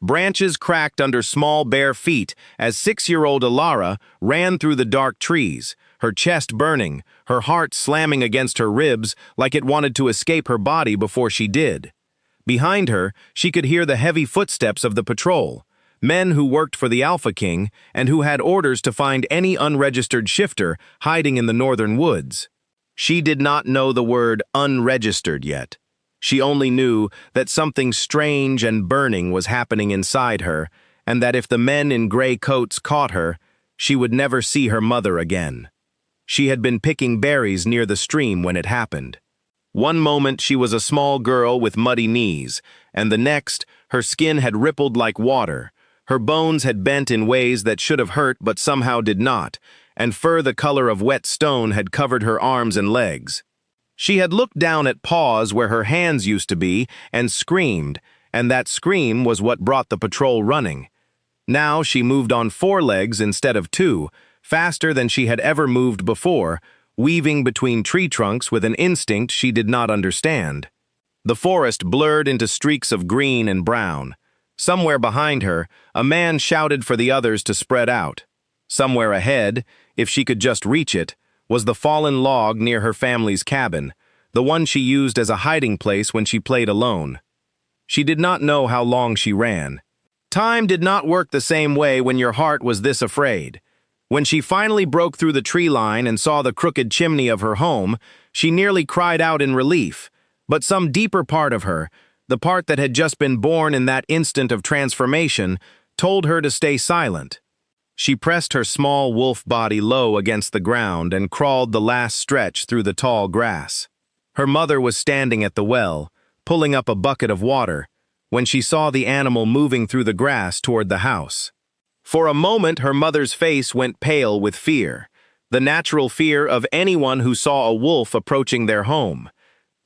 Branches cracked under small bare feet as 6-year-old Alara ran through the dark trees, her chest burning, her heart slamming against her ribs like it wanted to escape her body before she did. Behind her, she could hear the heavy footsteps of the patrol, men who worked for the Alpha King and who had orders to find any unregistered shifter hiding in the northern woods. She did not know the word unregistered yet. She only knew that something strange and burning was happening inside her, and that if the men in gray coats caught her, she would never see her mother again. She had been picking berries near the stream when it happened. One moment she was a small girl with muddy knees, and the next, her skin had rippled like water. Her bones had bent in ways that should have hurt but somehow did not, and fur the color of wet stone had covered her arms and legs. She had looked down at paws where her hands used to be and screamed, and that scream was what brought the patrol running. Now she moved on 4 legs instead of 2, faster than she had ever moved before, weaving between tree trunks with an instinct she did not understand. The forest blurred into streaks of green and brown. Somewhere behind her, a man shouted for the others to spread out. Somewhere ahead, if she could just reach it, was the fallen log near her family's cabin, the one she used as a hiding place when she played alone. She did not know how long she ran. Time did not work the same way when your heart was this afraid. When she finally broke through the tree line and saw the crooked chimney of her home, she nearly cried out in relief, but some deeper part of her, the part that had just been born in that instant of transformation, told her to stay silent. She pressed her small wolf body low against the ground and crawled the last stretch through the tall grass. Her mother was standing at the well, pulling up a bucket of water, when she saw the animal moving through the grass toward the house. For a moment, her mother's face went pale with fear, the natural fear of anyone who saw a wolf approaching their home.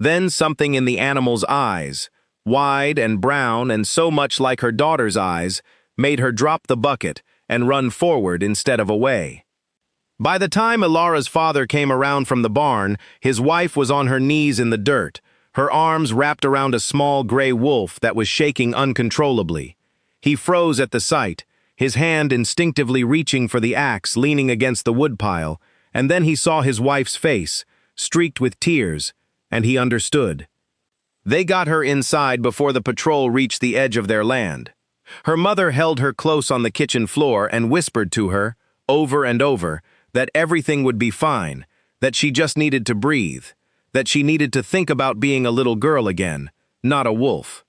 Then something in the animal's eyes, wide and brown and so much like her daughter's eyes, made her drop the bucket and run forward instead of away. By the time Alara's father came around from the barn, his wife was on her knees in the dirt, her arms wrapped around a small gray wolf that was shaking uncontrollably. He froze at the sight, his hand instinctively reaching for the axe leaning against the woodpile, and then he saw his wife's face, streaked with tears, and he understood. They got her inside before the patrol reached the edge of their land. Her mother held her close on the kitchen floor and whispered to her, over and over, that everything would be fine, that she just needed to breathe, that she needed to think about being a little girl again, not a wolf.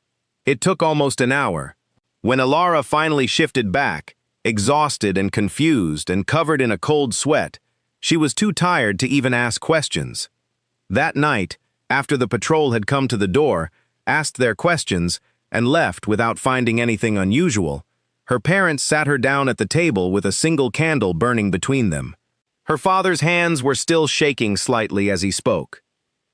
It took almost an hour. When Alara finally shifted back, exhausted and confused and covered in a cold sweat, she was too tired to even ask questions. That night, after the patrol had come to the door, asked their questions, and left without finding anything unusual, her parents sat her down at the table with a single candle burning between them. Her father's hands were still shaking slightly as he spoke.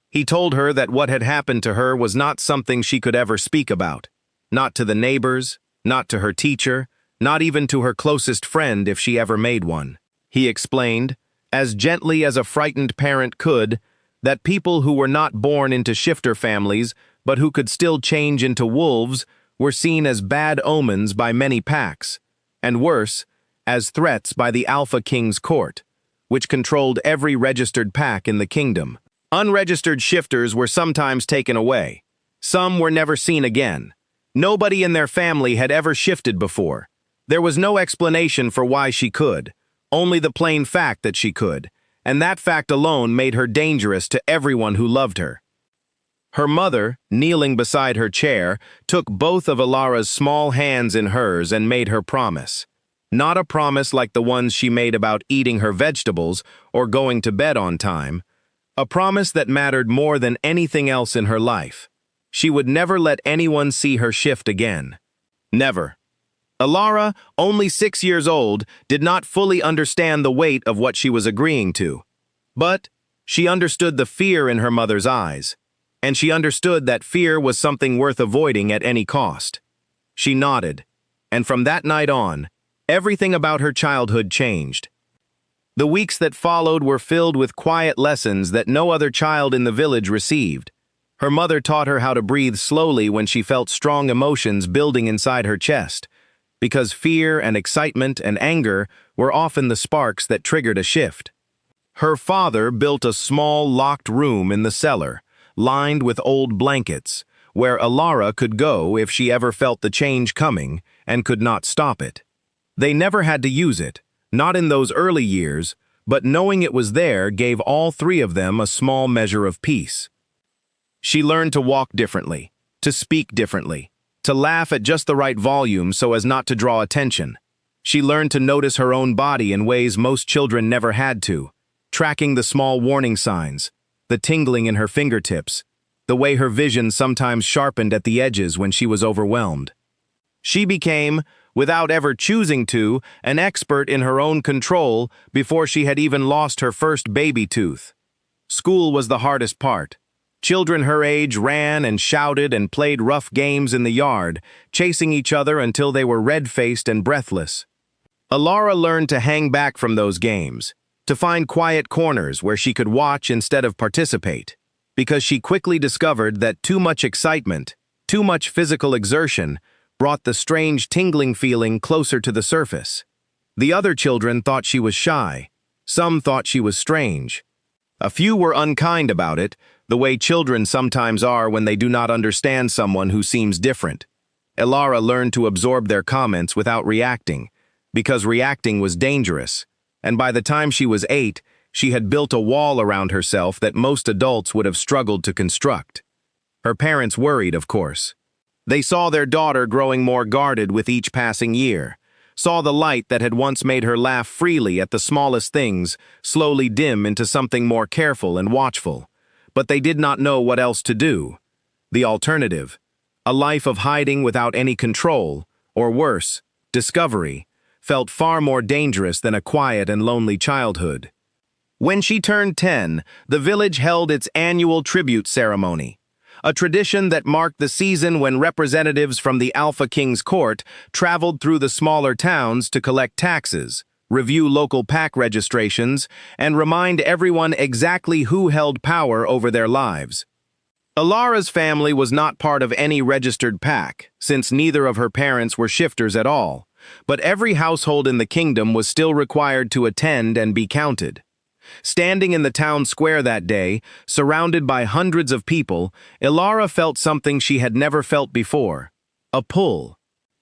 He told her that what had happened to her was not something she could ever speak about, not to the neighbors, not to her teacher, not even to her closest friend if she ever made one. He explained, as gently as a frightened parent could, that people who were not born into shifter families but who could still change into wolves were seen as bad omens by many packs, and worse, as threats by the Alpha King's court, which controlled every registered pack in the kingdom. Unregistered shifters were sometimes taken away. Some were never seen again. Nobody in their family had ever shifted before. There was no explanation for why she could, only the plain fact that she could, and that fact alone made her dangerous to everyone who loved her. Her mother, kneeling beside her chair, took both of Alara's small hands in hers and made her promise. Not a promise like the ones she made about eating her vegetables or going to bed on time. A promise that mattered more than anything else in her life. She would never let anyone see her shift again. Never. Alara, only 6 years old, did not fully understand the weight of what she was agreeing to. But she understood the fear in her mother's eyes. And she understood that fear was something worth avoiding at any cost. She nodded, and from that night on, everything about her childhood changed. The weeks that followed were filled with quiet lessons that no other child in the village received. Her mother taught her how to breathe slowly when she felt strong emotions building inside her chest, because fear and excitement and anger were often the sparks that triggered a shift. Her father built a small locked room in the cellar, lined with old blankets, where Alara could go if she ever felt the change coming and could not stop it. They never had to use it, not in those early years, but knowing it was there gave all three of them a small measure of peace. She learned to walk differently, to speak differently, to laugh at just the right volume so as not to draw attention. She learned to notice her own body in ways most children never had to, tracking the small warning signs, the tingling in her fingertips, the way her vision sometimes sharpened at the edges when she was overwhelmed. She became, without ever choosing to, an expert in her own control before she had even lost her first baby tooth. School was the hardest part. Children her age ran and shouted and played rough games in the yard, chasing each other until they were red-faced and breathless. Alara learned to hang back from those games, to find quiet corners where she could watch instead of participate, because she quickly discovered that too much excitement, too much physical exertion, brought the strange tingling feeling closer to the surface. The other children thought she was shy. Some thought she was strange. A few were unkind about it, the way children sometimes are when they do not understand someone who seems different. Alara learned to absorb their comments without reacting, because reacting was dangerous, and by the time she was 8, she had built a wall around herself that most adults would have struggled to construct. Her parents worried, of course. They saw their daughter growing more guarded with each passing year, saw the light that had once made her laugh freely at the smallest things slowly dim into something more careful and watchful. But they did not know what else to do. The alternative, a life of hiding without any control, or worse, discovery, felt far more dangerous than a quiet and lonely childhood. When she turned 10, the village held its annual tribute ceremony, a tradition that marked the season when representatives from the Alpha King's court traveled through the smaller towns to collect taxes, review local pack registrations, and remind everyone exactly who held power over their lives. Alara's family was not part of any registered pack, since neither of her parents were shifters at all, but every household in the kingdom was still required to attend and be counted. Standing in the town square that day, surrounded by hundreds of people, Alara felt something she had never felt before: a pull.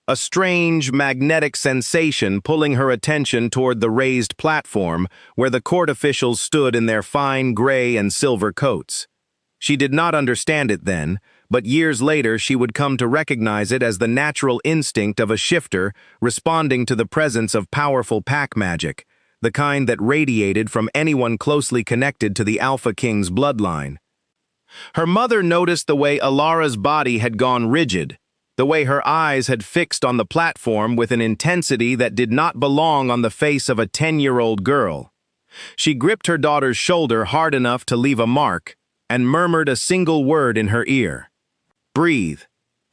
A strange, magnetic sensation pulling her attention toward the raised platform where the court officials stood in their fine gray and silver coats. She did not understand it then, but years later she would come to recognize it as the natural instinct of a shifter responding to the presence of powerful pack magic, the kind that radiated from anyone closely connected to the Alpha King's bloodline. Her mother noticed the way Alara's body had gone rigid, the way her eyes had fixed on the platform with an intensity that did not belong on the face of a 10-year-old girl. She gripped her daughter's shoulder hard enough to leave a mark and murmured a single word in her ear: "Breathe."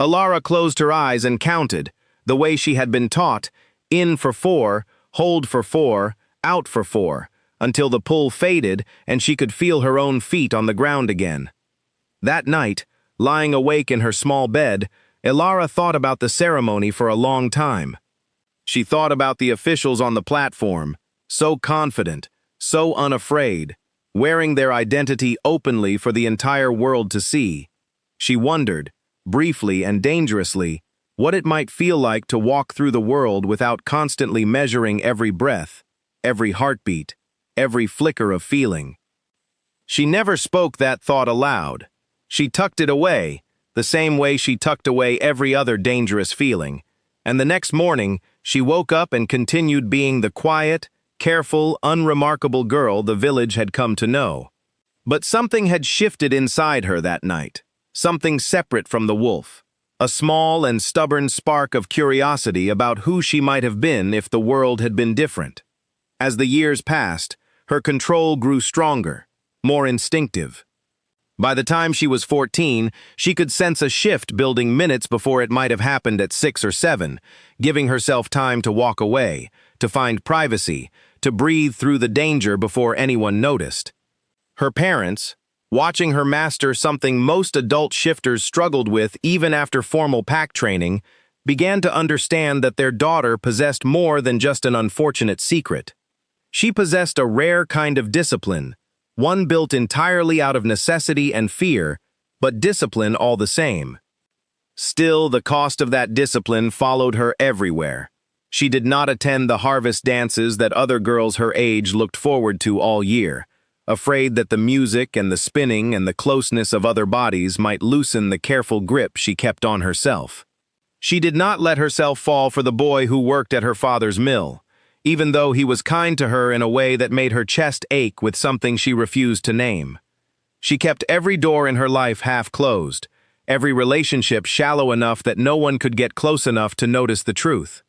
Alara closed her eyes and counted, the way she had been taught: in for 4, hold for 4, out for 4, until the pull faded and she could feel her own feet on the ground again. That night, lying awake in her small bed, Alara thought about the ceremony for a long time. She thought about the officials on the platform, so confident, so unafraid, wearing their identity openly for the entire world to see. She wondered, briefly and dangerously, what it might feel like to walk through the world without constantly measuring every breath, every heartbeat, every flicker of feeling. She never spoke that thought aloud. She tucked it away, the same way she tucked away every other dangerous feeling, and the next morning she woke up and continued being the quiet, careful, unremarkable girl the village had come to know. But something had shifted inside her that night, something separate from the wolf, a small and stubborn spark of curiosity about who she might have been if the world had been different. As the years passed, her control grew stronger, more instinctive. By the time she was 14, she could sense a shift building minutes before it might have happened at 6 or 7, giving herself time to walk away, to find privacy, to breathe through the danger before anyone noticed. Her parents, watching her master something most adult shifters struggled with even after formal pack training, began to understand that their daughter possessed more than just an unfortunate secret. She possessed a rare kind of discipline, one built entirely out of necessity and fear, but discipline all the same. Still, the cost of that discipline followed her everywhere. She did not attend the harvest dances that other girls her age looked forward to all year, afraid that the music and the spinning and the closeness of other bodies might loosen the careful grip she kept on herself. She did not let herself fall for the boy who worked at her father's mill, even though he was kind to her in a way that made her chest ache with something she refused to name. She kept every door in her life half closed, every relationship shallow enough that no one could get close enough to notice the truth.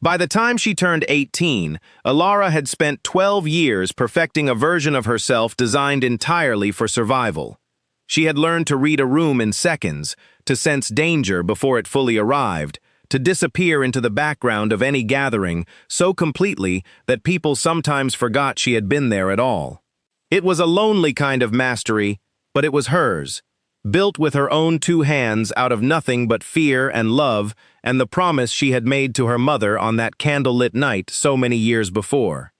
By the time she turned 18, Ilara had spent 12 years perfecting a version of herself designed entirely for survival. She had learned to read a room in seconds, to sense danger before it fully arrived, to disappear into the background of any gathering so completely that people sometimes forgot she had been there at all. It was a lonely kind of mastery, but it was hers, built with her own two hands out of nothing but fear and love and the promise she had made to her mother on that candlelit night so many years before.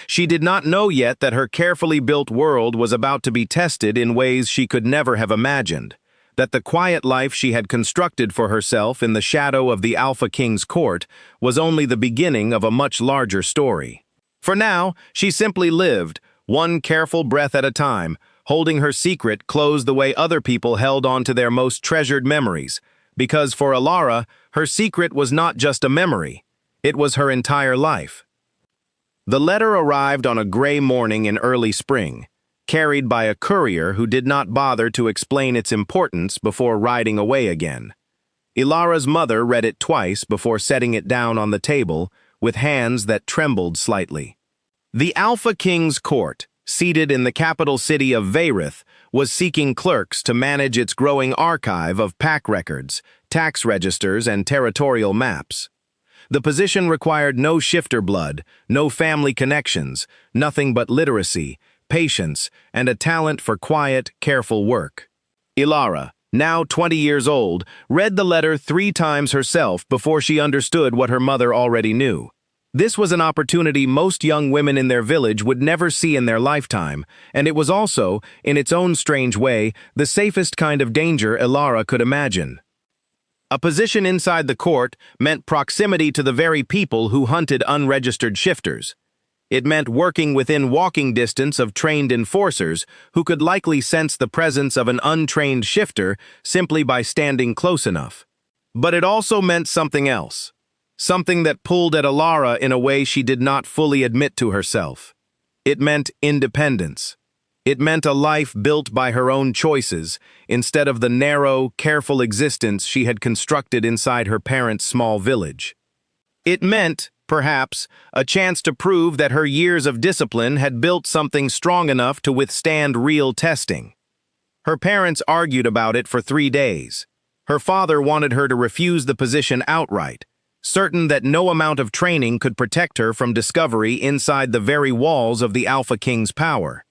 She did not know yet that her carefully built world was about to be tested in ways she could never have imagined, that the quiet life she had constructed for herself in the shadow of the Alpha King's court was only the beginning of a much larger story. For now, she simply lived, one careful breath at a time, holding her secret close the way other people held on to their most treasured memories, because for Ilara, her secret was not just a memory, it was her entire life. The letter arrived on a gray morning in early spring, carried by a courier who did not bother to explain its importance before riding away again. Ilara's mother read it twice before setting it down on the table, with hands that trembled slightly. The Alpha King's court, seated in the capital city of Veyrith, was seeking clerks to manage its growing archive of pack records, tax registers, and territorial maps. The position required no shifter blood, no family connections, nothing but literacy, patience, and a talent for quiet, careful work. Ilara, now 20 years old, read the letter 3 times herself before she understood what her mother already knew. This was an opportunity most young women in their village would never see in their lifetime, and it was also, in its own strange way, the safest kind of danger Ilara could imagine. A position inside the court meant proximity to the very people who hunted unregistered shifters. It meant working within walking distance of trained enforcers who could likely sense the presence of an untrained shifter simply by standing close enough. But it also meant something else. Something that pulled at Ilara in a way she did not fully admit to herself. It meant independence. It meant a life built by her own choices, instead of the narrow, careful existence she had constructed inside her parents' small village. It meant, perhaps, a chance to prove that her years of discipline had built something strong enough to withstand real testing. Her parents argued about it for 3 days. Her father wanted her to refuse the position outright, certain that no amount of training could protect her from discovery inside the very walls of the Alpha King's power.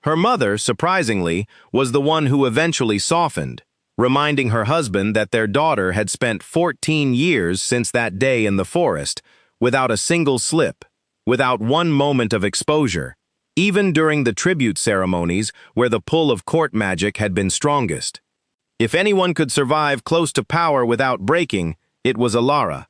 Her mother, surprisingly, was the one who eventually softened, reminding her husband that their daughter had spent 14 years since that day in the forest, without a single slip, without one moment of exposure, even during the tribute ceremonies where the pull of court magic had been strongest. If anyone could survive close to power without breaking, it was Ilara.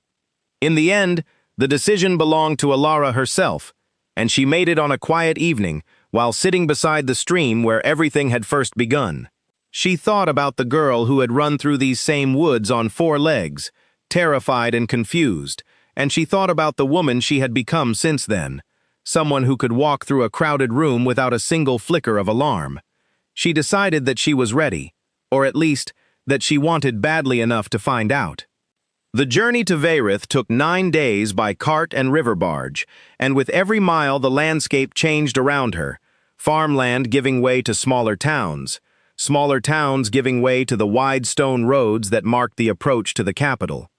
In the end, the decision belonged to Ilara herself, and she made it on a quiet evening while sitting beside the stream where everything had first begun. She thought about the girl who had run through these same woods on 4 legs, terrified and confused, and she thought about the woman she had become since then, someone who could walk through a crowded room without a single flicker of alarm. She decided that she was ready, or at least, that she wanted badly enough to find out. The journey to Veyrith took 9 days by cart and river barge, and with every mile the landscape changed around her, farmland giving way to smaller towns giving way to the wide stone roads that marked the approach to the capital.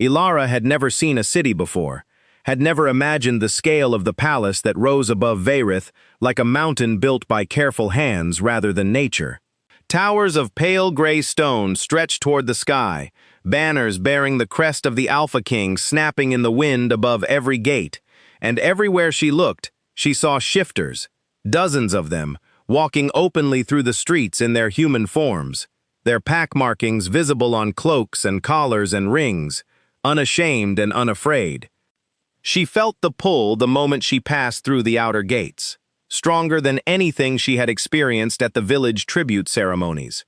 Ilara had never seen a city before, had never imagined the scale of the palace that rose above Veyrith like a mountain built by careful hands rather than nature. Towers of pale gray stone stretched toward the sky, banners bearing the crest of the Alpha King snapping in the wind above every gate, and everywhere she looked, she saw shifters, dozens of them, walking openly through the streets in their human forms, their pack markings visible on cloaks and collars and rings, unashamed and unafraid. She felt the pull the moment she passed through the outer gates, stronger than anything she had experienced at the village tribute ceremonies.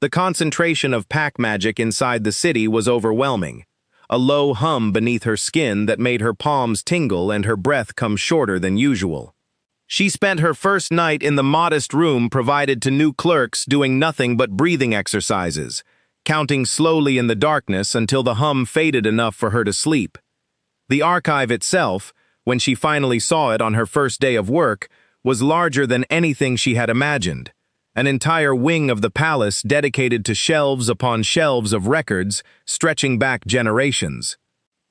The concentration of pack magic inside the city was overwhelming, a low hum beneath her skin that made her palms tingle and her breath come shorter than usual. She spent her first night in the modest room provided to new clerks doing nothing but breathing exercises, counting slowly in the darkness until the hum faded enough for her to sleep. The archive itself, when she finally saw it on her first day of work, was larger than anything she had imagined. An entire wing of the palace dedicated to shelves upon shelves of records stretching back generations.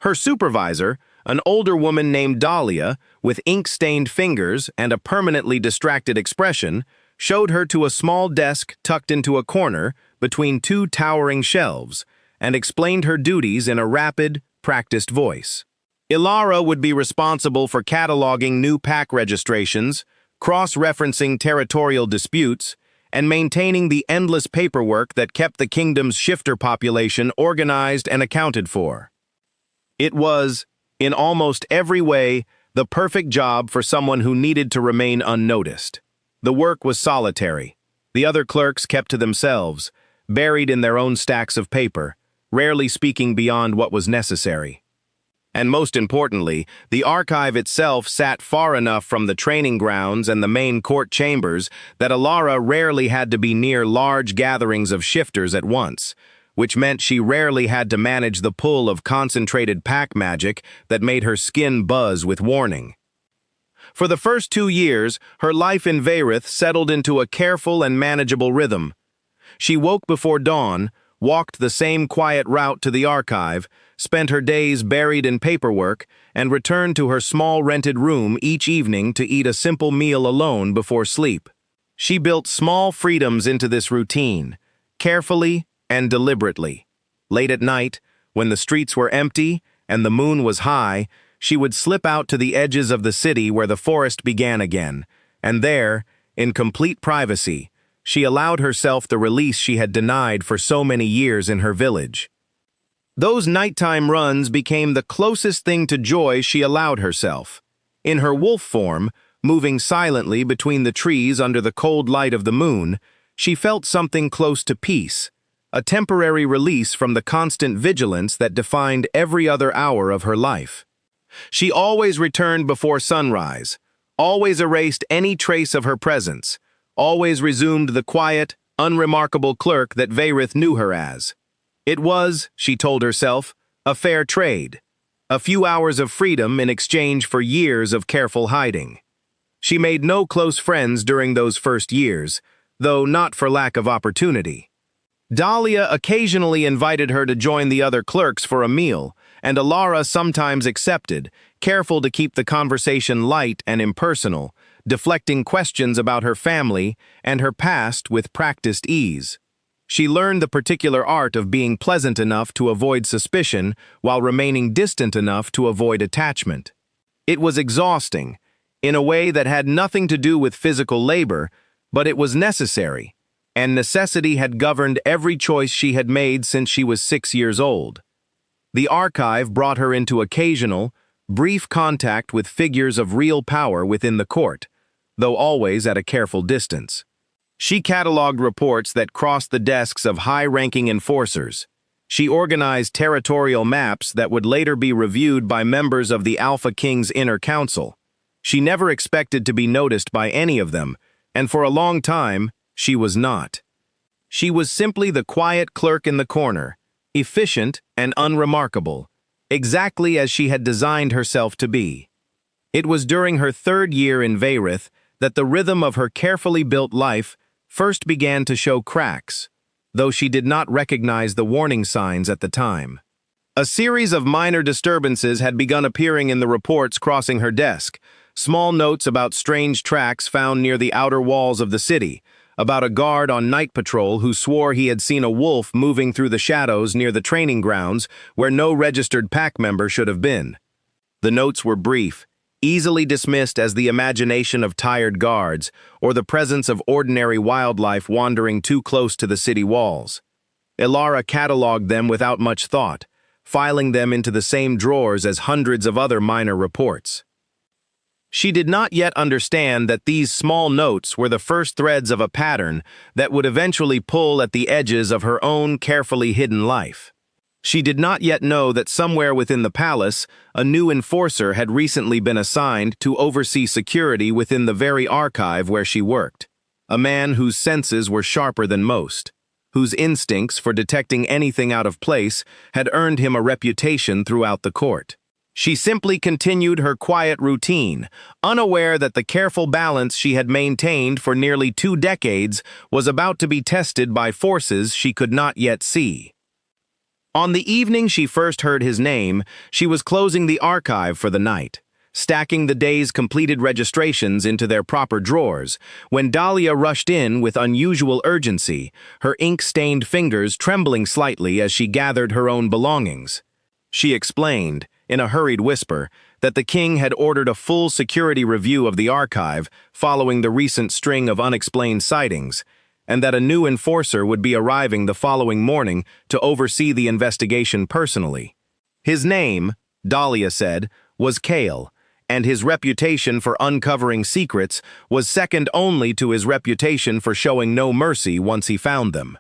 Her supervisor, an older woman named Dahlia, with ink-stained fingers and a permanently distracted expression, showed her to a small desk tucked into a corner between two towering shelves and explained her duties in a rapid, practiced voice. Ilara would be responsible for cataloging new pack registrations, cross-referencing territorial disputes, and maintaining the endless paperwork that kept the kingdom's shifter population organized and accounted for. It was, in almost every way, the perfect job for someone who needed to remain unnoticed. The work was solitary. The other clerks kept to themselves, buried in their own stacks of paper, rarely speaking beyond what was necessary. And most importantly, the archive itself sat far enough from the training grounds and the main court chambers that Ilara rarely had to be near large gatherings of shifters at once, which meant she rarely had to manage the pull of concentrated pack magic that made her skin buzz with warning. For the first 2 years, her life in Veyrith settled into a careful and manageable rhythm. She woke before dawn, walked the same quiet route to the archive, spent her days buried in paperwork, and returned to her small rented room each evening to eat a simple meal alone before sleep. She built small freedoms into this routine, carefully and deliberately. Late at night, when the streets were empty and the moon was high, she would slip out to the edges of the city where the forest began again, and there, in complete privacy, she allowed herself the release she had denied for so many years in her village. Those nighttime runs became the closest thing to joy she allowed herself. In her wolf form, moving silently between the trees under the cold light of the moon, she felt something close to peace, a temporary release from the constant vigilance that defined every other hour of her life. She always returned before sunrise, always erased any trace of her presence, always resumed the quiet, unremarkable clerk that Veyrith knew her as. It was, she told herself, a fair trade, a few hours of freedom in exchange for years of careful hiding. She made no close friends during those first years, though not for lack of opportunity. Dahlia occasionally invited her to join the other clerks for a meal, and Ilara sometimes accepted, careful to keep the conversation light and impersonal, deflecting questions about her family and her past with practiced ease. She learned the particular art of being pleasant enough to avoid suspicion while remaining distant enough to avoid attachment. It was exhausting, in a way that had nothing to do with physical labor, but it was necessary, and necessity had governed every choice she had made since she was 6 years old. The archive brought her into occasional, brief contact with figures of real power within the court, though always at a careful distance. She cataloged reports that crossed the desks of high-ranking enforcers. She organized territorial maps that would later be reviewed by members of the Alpha King's inner council. She never expected to be noticed by any of them, and for a long time, she was not. She was simply the quiet clerk in the corner, efficient and unremarkable, exactly as she had designed herself to be. It was during her 3rd year in Veyrith that the rhythm of her carefully built life first began to show cracks, though she did not recognize the warning signs at the time. A series of minor disturbances had begun appearing in the reports crossing her desk. Small notes about strange tracks found near the outer walls of the city, about a guard on night patrol who swore he had seen a wolf moving through the shadows near the training grounds where no registered pack member should have been. The notes were brief, easily dismissed as the imagination of tired guards or the presence of ordinary wildlife wandering too close to the city walls. Ilara catalogued them without much thought, filing them into the same drawers as hundreds of other minor reports. She did not yet understand that these small notes were the first threads of a pattern that would eventually pull at the edges of her own carefully hidden life. She did not yet know that somewhere within the palace, a new enforcer had recently been assigned to oversee security within the very archive where she worked. A man whose senses were sharper than most, whose instincts for detecting anything out of place had earned him a reputation throughout the court. She simply continued her quiet routine, unaware that the careful balance she had maintained for nearly 2 decades was about to be tested by forces she could not yet see. On the evening she first heard his name, she was closing the archive for the night, stacking the day's completed registrations into their proper drawers, when Dahlia rushed in with unusual urgency, her ink-stained fingers trembling slightly as she gathered her own belongings. She explained, in a hurried whisper, that the king had ordered a full security review of the archive following the recent string of unexplained sightings, and that a new enforcer would be arriving the following morning to oversee the investigation personally. His name, Dahlia said, was Kale, and his reputation for uncovering secrets was second only to his reputation for showing no mercy once he found them.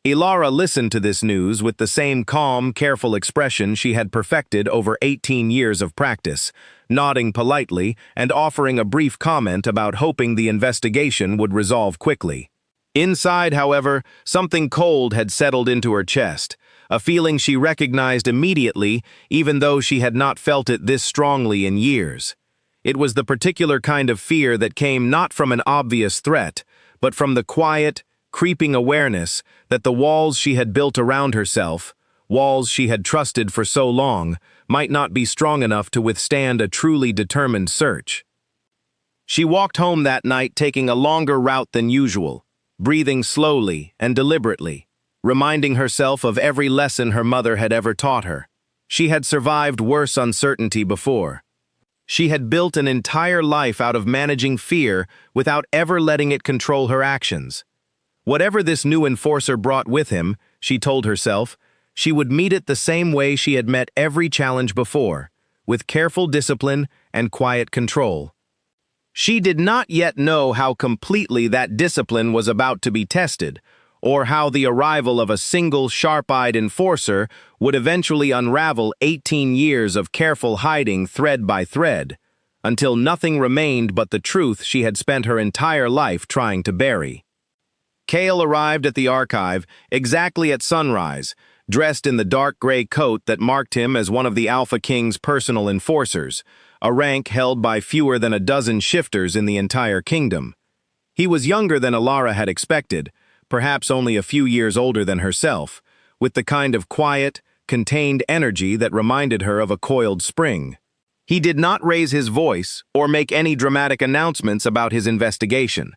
Ilara listened to this news with the same calm, careful expression she had perfected over 18 years of practice, nodding politely and offering a brief comment about hoping the investigation would resolve quickly. Inside, however, something cold had settled into her chest, a feeling she recognized immediately, even though she had not felt it this strongly in years. It was the particular kind of fear that came not from an obvious threat, but from the quiet, creeping awareness that the walls she had built around herself, walls she had trusted for so long, might not be strong enough to withstand a truly determined search. She walked home that night taking a longer route than usual, breathing slowly and deliberately, reminding herself of every lesson her mother had ever taught her. She had survived worse uncertainty before. She had built an entire life out of managing fear without ever letting it control her actions. Whatever this new enforcer brought with him, she told herself, she would meet it the same way she had met every challenge before, with careful discipline and quiet control. She did not yet know how completely that discipline was about to be tested, or how the arrival of a single sharp-eyed enforcer would eventually unravel 18 years of careful hiding thread by thread, until nothing remained but the truth she had spent her entire life trying to bury. Kale arrived at the archive exactly at sunrise, dressed in the dark gray coat that marked him as one of the Alpha King's personal enforcers, a rank held by fewer than a dozen shifters in the entire kingdom. He was younger than Ilara had expected, perhaps only a few years older than herself, with the kind of quiet, contained energy that reminded her of a coiled spring. He did not raise his voice or make any dramatic announcements about his investigation.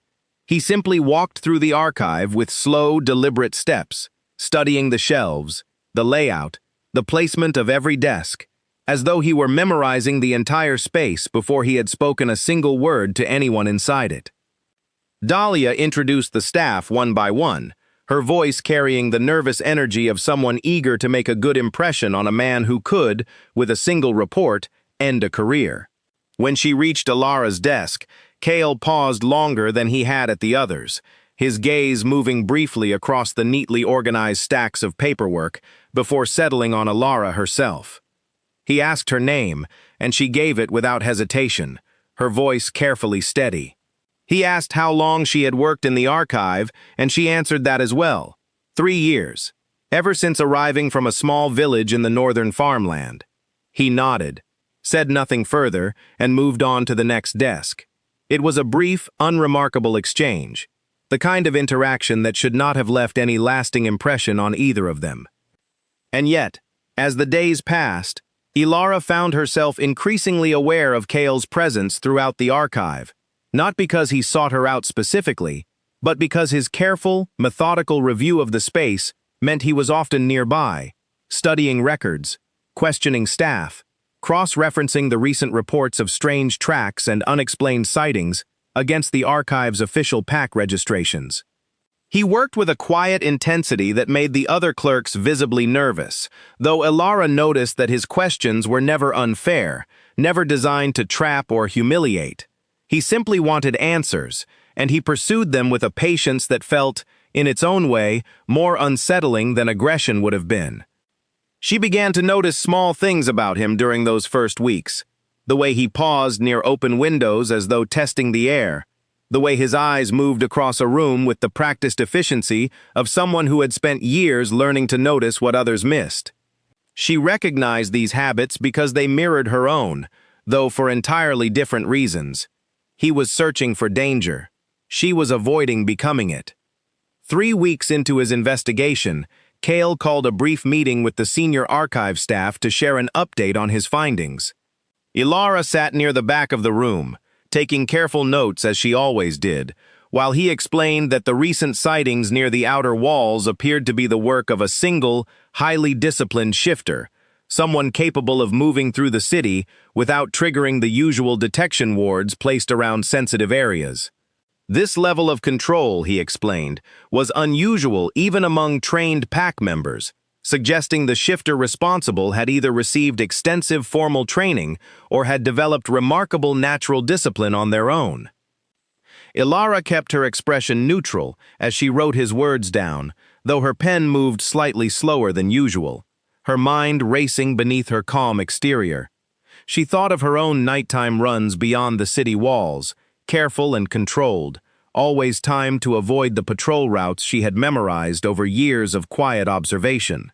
He simply walked through the archive with slow, deliberate steps, studying the shelves, the layout, the placement of every desk, as though he were memorizing the entire space before he had spoken a single word to anyone inside it. Dahlia introduced the staff one by one, her voice carrying the nervous energy of someone eager to make a good impression on a man who could, with a single report, end a career. When she reached Ilara's desk, Kale paused longer than he had at the others, his gaze moving briefly across the neatly organized stacks of paperwork before settling on Ilara herself. He asked her name, and she gave it without hesitation, her voice carefully steady. He asked how long she had worked in the archive, and she answered that as well. 3 years, ever since arriving from a small village in the northern farmland. He nodded, said nothing further, and moved on to the next desk. It was a brief, unremarkable exchange, the kind of interaction that should not have left any lasting impression on either of them. And yet, As the days passed, Ilara found herself increasingly aware of Kale's presence throughout the archive, not because he sought her out specifically, but because his careful, methodical review of the space meant he was often nearby, studying records, questioning staff, cross-referencing the recent reports of strange tracks and unexplained sightings against the archive's official pack registrations. He worked with a quiet intensity that made the other clerks visibly nervous, though Ilara noticed that his questions were never unfair, never designed to trap or humiliate. He simply wanted answers, and he pursued them with a patience that felt, in its own way, more unsettling than aggression would have been. She began to notice small things about him during those first weeks. The way he paused near open windows as though testing the air. The way his eyes moved across a room with the practiced efficiency of someone who had spent years learning to notice what others missed. She recognized these habits because they mirrored her own, though for entirely different reasons. He was searching for danger. She was avoiding becoming it. 3 weeks into his investigation, Kale called a brief meeting with the senior archive staff to share an update on his findings. Ilara sat near the back of the room, taking careful notes as she always did, while he explained that the recent sightings near the outer walls appeared to be the work of a single, highly disciplined shifter, someone capable of moving through the city without triggering the usual detection wards placed around sensitive areas. This level of control, he explained, was unusual even among trained pack members, suggesting the shifter responsible had either received extensive formal training or had developed remarkable natural discipline on their own. Ilara kept her expression neutral as she wrote his words down, though her pen moved slightly slower than usual, her mind racing beneath her calm exterior. She thought of her own nighttime runs beyond the city walls, careful and controlled, always timed to avoid the patrol routes she had memorized over years of quiet observation.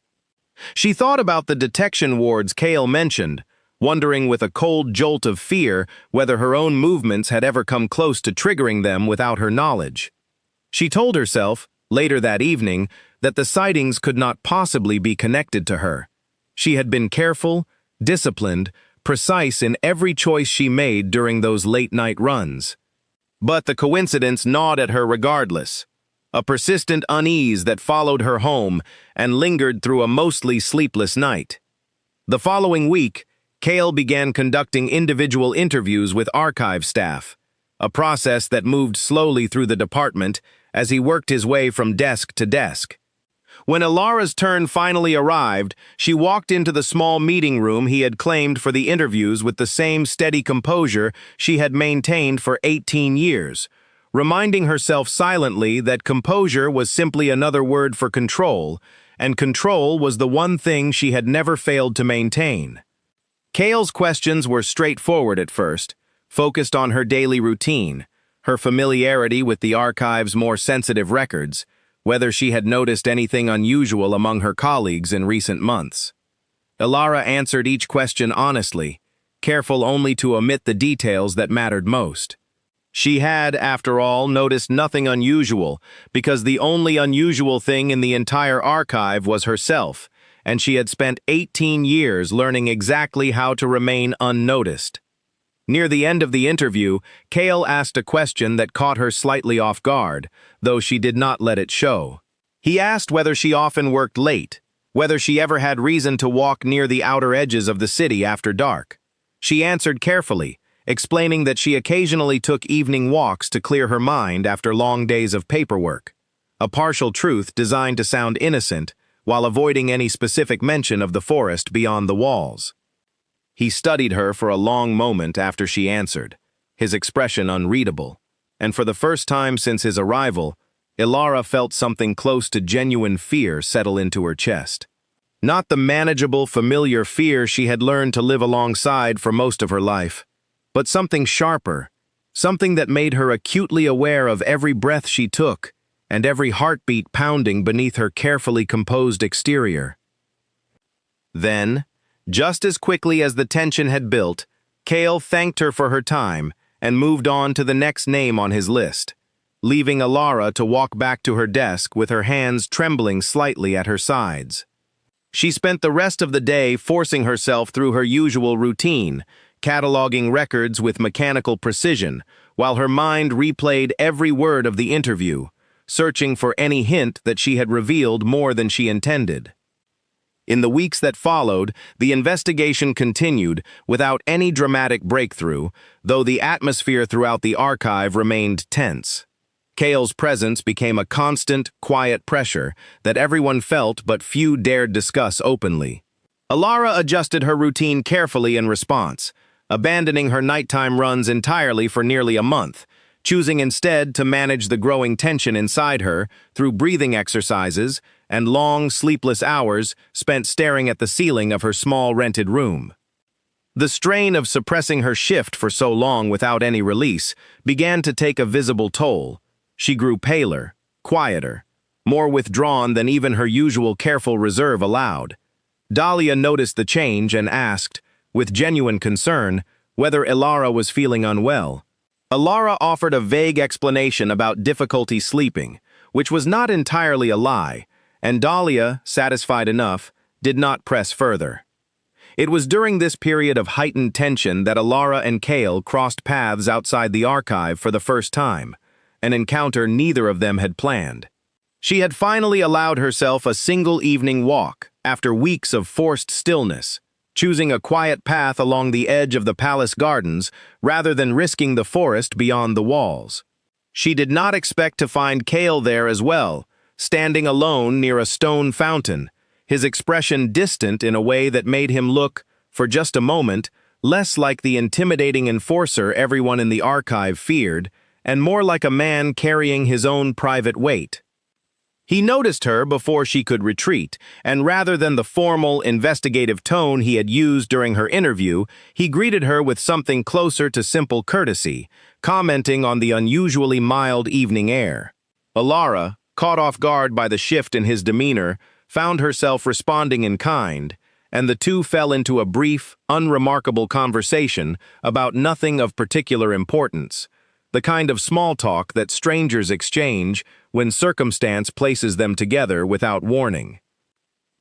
She thought about the detection wards Kale mentioned, wondering with a cold jolt of fear whether her own movements had ever come close to triggering them without her knowledge. She told herself, later that evening, that the sightings could not possibly be connected to her. She had been careful, disciplined, precise in every choice she made during those late-night runs. But the coincidence gnawed at her regardless, a persistent unease that followed her home and lingered through a mostly sleepless night. The following week, Kale began conducting individual interviews with archive staff, a process that moved slowly through the department as he worked his way from desk to desk. When Ilara's turn finally arrived, she walked into the small meeting room he had claimed for the interviews with the same steady composure she had maintained for 18 years, reminding herself silently that composure was simply another word for control, and control was the one thing she had never failed to maintain. Kale's questions were straightforward at first, focused on her daily routine, her familiarity with the archive's more sensitive records, whether she had noticed anything unusual among her colleagues in recent months. Ilara answered each question honestly, careful only to omit the details that mattered most. She had, after all, noticed nothing unusual, because the only unusual thing in the entire archive was herself, and she had spent 18 years learning exactly how to remain unnoticed. Near the end of the interview, Kale asked a question that caught her slightly off guard, though she did not let it show. He asked whether she often worked late, whether she ever had reason to walk near the outer edges of the city after dark. She answered carefully, explaining that she occasionally took evening walks to clear her mind after long days of paperwork, a partial truth designed to sound innocent while avoiding any specific mention of the forest beyond the walls. He studied her for a long moment after she answered, his expression unreadable, and for the first time since his arrival, Ilara felt something close to genuine fear settle into her chest. Not the manageable, familiar fear she had learned to live alongside for most of her life, but something sharper, something that made her acutely aware of every breath she took and every heartbeat pounding beneath her carefully composed exterior. Then, just as quickly as the tension had built, Kale thanked her for her time and moved on to the next name on his list, leaving Ilara to walk back to her desk with her hands trembling slightly at her sides. She spent the rest of the day forcing herself through her usual routine, cataloging records with mechanical precision, while her mind replayed every word of the interview, searching for any hint that she had revealed more than she intended. In the weeks that followed, the investigation continued without any dramatic breakthrough, though the atmosphere throughout the archive remained tense. Cale's presence became a constant, quiet pressure that everyone felt but few dared discuss openly. Alara adjusted her routine carefully in response, abandoning her nighttime runs entirely for nearly a month, choosing instead to manage the growing tension inside her through breathing exercises and long, sleepless hours spent staring at the ceiling of her small rented room. The strain of suppressing her shift for so long without any release began to take a visible toll. She grew paler, quieter, more withdrawn than even her usual careful reserve allowed. Dahlia noticed the change and asked, with genuine concern, whether Alara was feeling unwell. Alara offered a vague explanation about difficulty sleeping, which was not entirely a lie, and Dahlia, satisfied enough, did not press further. It was during this period of heightened tension that Alara and Cale crossed paths outside the archive for the first time, an encounter neither of them had planned. She had finally allowed herself a single evening walk after weeks of forced stillness, choosing a quiet path along the edge of the palace gardens rather than risking the forest beyond the walls. She did not expect to find Cale there as well, standing alone near a stone fountain, his expression distant in a way that made him look, for just a moment, less like the intimidating enforcer everyone in the archive feared, and more like a man carrying his own private weight. He noticed her before she could retreat, and rather than the formal, investigative tone he had used during her interview, he greeted her with something closer to simple courtesy, commenting on the unusually mild evening air. Alara, caught off guard by the shift in his demeanor, found herself responding in kind, and the two fell into a brief, unremarkable conversation about nothing of particular importance, the kind of small talk that strangers exchange when circumstance places them together without warning.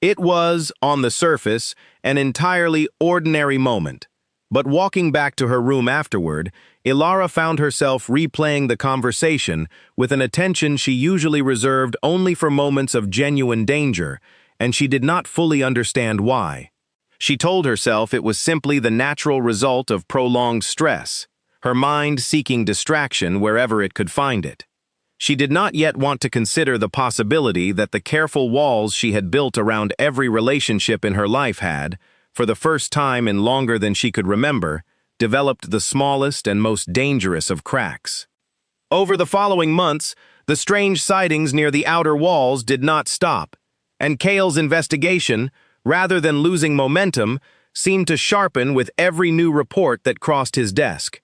It was, on the surface, an entirely ordinary moment, but walking back to her room afterward, Alara found herself replaying the conversation with an attention she usually reserved only for moments of genuine danger, and she did not fully understand why. She told herself it was simply the natural result of prolonged stress, her mind seeking distraction wherever it could find it. She did not yet want to consider the possibility that the careful walls she had built around every relationship in her life had, for the first time in longer than she could remember, developed the smallest and most dangerous of cracks. Over the following months, the strange sightings near the outer walls did not stop, and Cale's investigation, rather than losing momentum, seemed to sharpen with every new report that crossed his desk.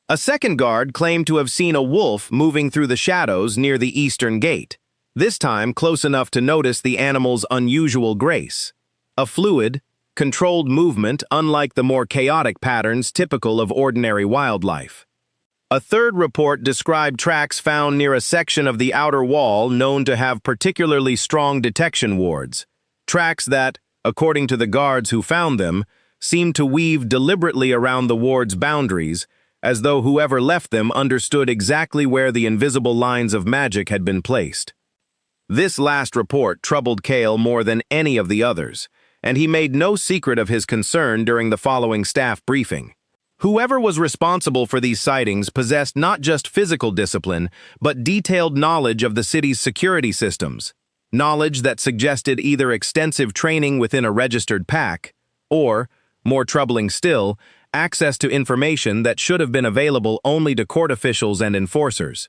A second guard claimed to have seen a wolf moving through the shadows near the eastern gate, this time close enough to notice the animal's unusual grace. A fluid, controlled movement unlike the more chaotic patterns typical of ordinary wildlife. A third report described tracks found near a section of the outer wall known to have particularly strong detection wards, tracks that, according to the guards who found them, seemed to weave deliberately around the ward's boundaries, as though whoever left them understood exactly where the invisible lines of magic had been placed. This last report troubled Cale more than any of the others, and he made no secret of his concern during the following staff briefing. Whoever was responsible for these sightings possessed not just physical discipline, but detailed knowledge of the city's security systems, knowledge that suggested either extensive training within a registered pack, or, more troubling still, access to information that should have been available only to court officials and enforcers.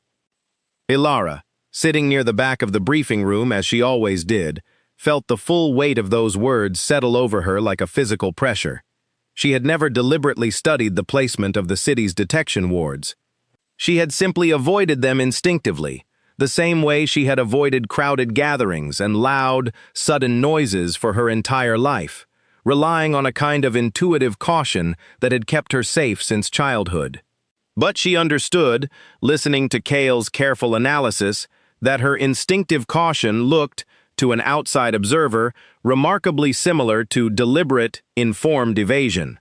Alara, sitting near the back of the briefing room as she always did, felt the full weight of those words settle over her like a physical pressure. She had never deliberately studied the placement of the city's detection wards. She had simply avoided them instinctively, the same way she had avoided crowded gatherings and loud, sudden noises for her entire life, relying on a kind of intuitive caution that had kept her safe since childhood. But she understood, listening to Cale's careful analysis, that her instinctive caution looked, to an outside observer, remarkably similar to deliberate, informed evasion.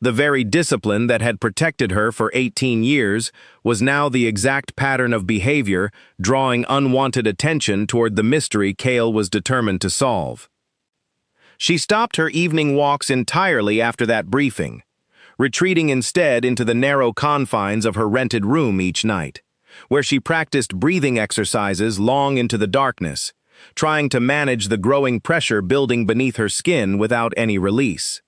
The very discipline that had protected her for 18 years was now the exact pattern of behavior, drawing unwanted attention toward the mystery Cale was determined to solve. She stopped her evening walks entirely after that briefing, retreating instead into the narrow confines of her rented room each night, where she practiced breathing exercises long into the darkness, trying to manage the growing pressure building beneath her skin without any release.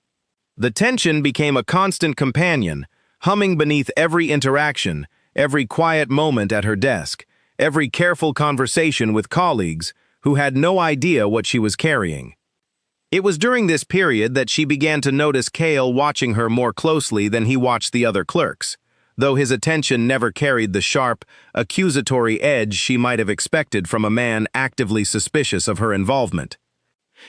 The tension became a constant companion, humming beneath every interaction, every quiet moment at her desk, every careful conversation with colleagues who had no idea what she was carrying. It was during this period that she began to notice Cale watching her more closely than he watched the other clerks, though his attention never carried the sharp, accusatory edge she might have expected from a man actively suspicious of her involvement.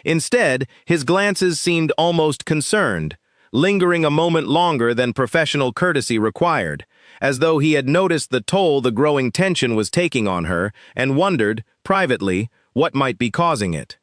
Instead, his glances seemed almost concerned, lingering a moment longer than professional courtesy required, as though he had noticed the toll the growing tension was taking on her and wondered, privately, what might be causing it.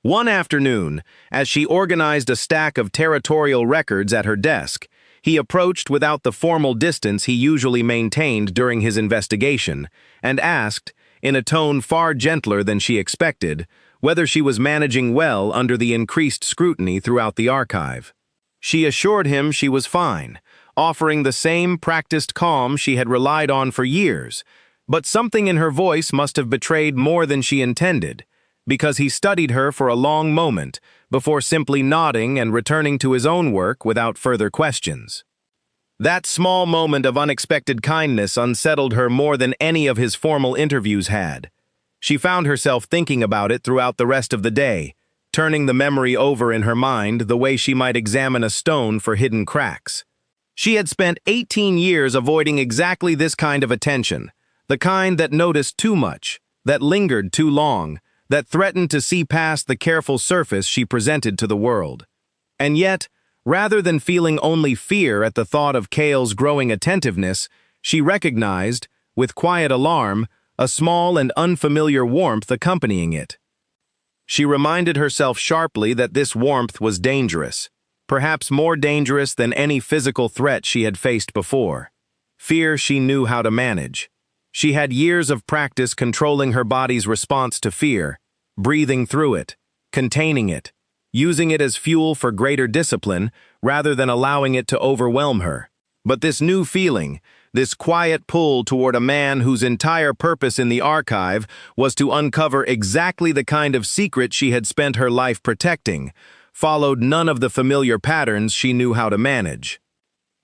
One afternoon, as she organized a stack of territorial records at her desk, he approached without the formal distance he usually maintained during his investigation, and asked, in a tone far gentler than she expected, whether she was managing well under the increased scrutiny throughout the archive. She assured him she was fine, offering the same practiced calm she had relied on for years, but something in her voice must have betrayed more than she intended, because he studied her for a long moment before simply nodding and returning to his own work without further questions. That small moment of unexpected kindness unsettled her more than any of his formal interviews had. She found herself thinking about it throughout the rest of the day, turning the memory over in her mind the way she might examine a stone for hidden cracks. She had spent 18 years avoiding exactly this kind of attention, the kind that noticed too much, that lingered too long, that threatened to see past the careful surface she presented to the world. And yet, rather than feeling only fear at the thought of Cale's growing attentiveness, she recognized, with quiet alarm, a small and unfamiliar warmth accompanying it. She reminded herself sharply that this warmth was dangerous, perhaps more dangerous than any physical threat she had faced before. Fear she knew how to manage. She had years of practice controlling her body's response to fear, breathing through it, containing it, using it as fuel for greater discipline rather than allowing it to overwhelm her. But this new feeling, this quiet pull toward a man whose entire purpose in the archive was to uncover exactly the kind of secret she had spent her life protecting, followed none of the familiar patterns she knew how to manage.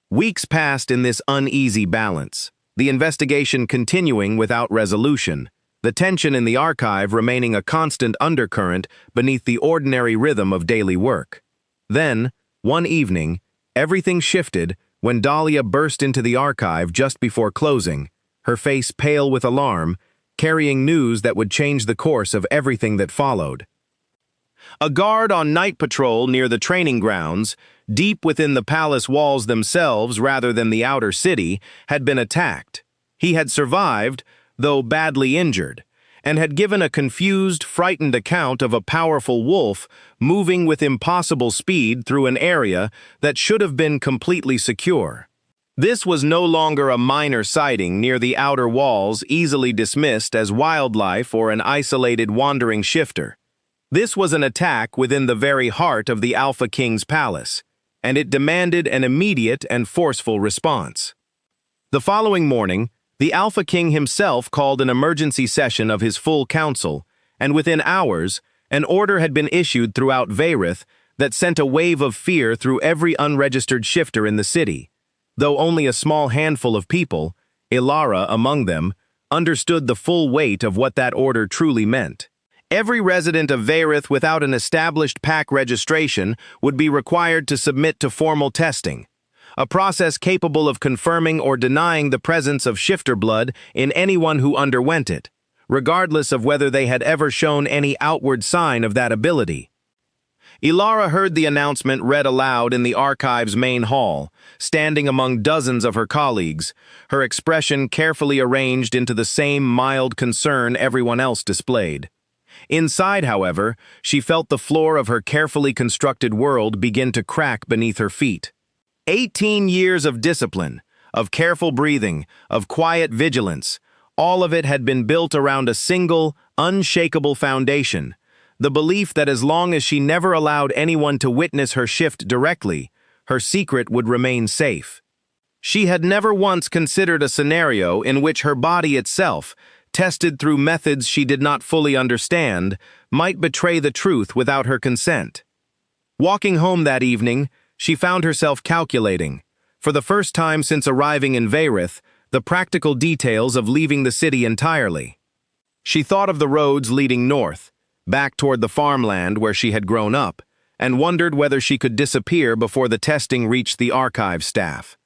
Weeks passed in this uneasy balance, the investigation continuing without resolution, the tension in the archive remaining a constant undercurrent beneath the ordinary rhythm of daily work. Then, one evening, everything shifted when Dahlia burst into the archive just before closing, her face pale with alarm, carrying news that would change the course of everything that followed. A guard on night patrol near the training grounds, deep within the palace walls themselves rather than the outer city, had been attacked. He had survived, though badly injured, and had given a confused, frightened account of a powerful wolf moving with impossible speed through an area that should have been completely secure. This was no longer a minor sighting near the outer walls easily dismissed as wildlife or an isolated wandering shifter. This was an attack within the very heart of the Alpha King's palace, and it demanded an immediate and forceful response. The following morning, the Alpha King himself called an emergency session of his full council, and within hours, an order had been issued throughout Vayrith that sent a wave of fear through every unregistered shifter in the city, though only a small handful of people, Ilara among them, understood the full weight of what that order truly meant. Every resident of Vayrith without an established pack registration would be required to submit to formal testing, a process capable of confirming or denying the presence of shifter blood in anyone who underwent it, regardless of whether they had ever shown any outward sign of that ability. Ilara heard the announcement read aloud in the archive's main hall, standing among dozens of her colleagues, her expression carefully arranged into the same mild concern everyone else displayed. Inside, however, she felt the floor of her carefully constructed world begin to crack beneath her feet. 18 years of discipline, of careful breathing, of quiet vigilance, all of it had been built around a single, unshakable foundation, the belief that as long as she never allowed anyone to witness her shift directly, her secret would remain safe. She had never once considered a scenario in which her body itself, tested through methods she did not fully understand, might betray the truth without her consent. Walking home that evening, she found herself calculating, for the first time since arriving in Veyrith, the practical details of leaving the city entirely. She thought of the roads leading north, back toward the farmland where she had grown up, and wondered whether she could disappear before the testing reached the archive staff.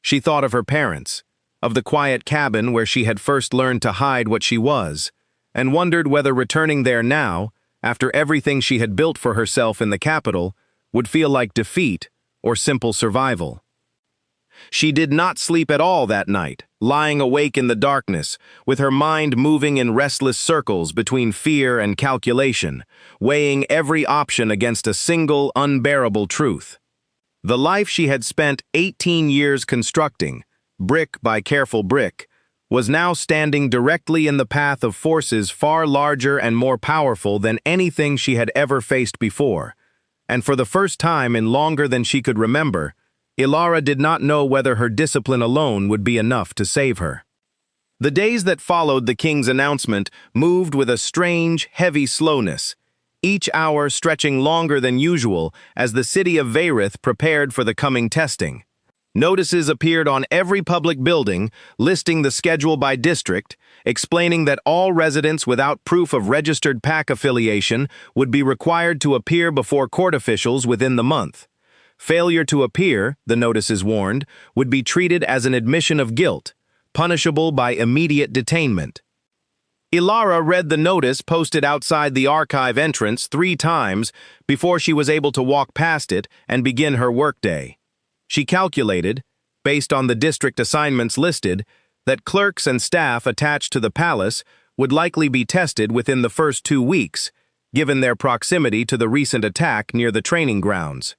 She thought of her parents, of the quiet cabin where she had first learned to hide what she was, and wondered whether returning there now, after everything she had built for herself in the capital, would feel like defeat or simple survival. She did not sleep at all that night, lying awake in the darkness, with her mind moving in restless circles between fear and calculation, weighing every option against a single, unbearable truth. The life she had spent 18 years constructing, brick by careful brick, was now standing directly in the path of forces far larger and more powerful than anything she had ever faced before. And for the first time in longer than she could remember, Ilara did not know whether her discipline alone would be enough to save her. The days that followed the king's announcement moved with a strange, heavy slowness, each hour stretching longer than usual as the city of Veyrith prepared for the coming testing. Notices appeared on every public building, listing the schedule by district, explaining that all residents without proof of registered pack affiliation would be required to appear before court officials within the month. Failure to appear, the notices warned, would be treated as an admission of guilt, punishable by immediate detainment. Ilara read the notice posted outside the archive entrance 3 times before she was able to walk past it and begin her workday. She calculated, based on the district assignments listed, that clerks and staff attached to the palace would likely be tested within the first 2 weeks, given their proximity to the recent attack near the training grounds.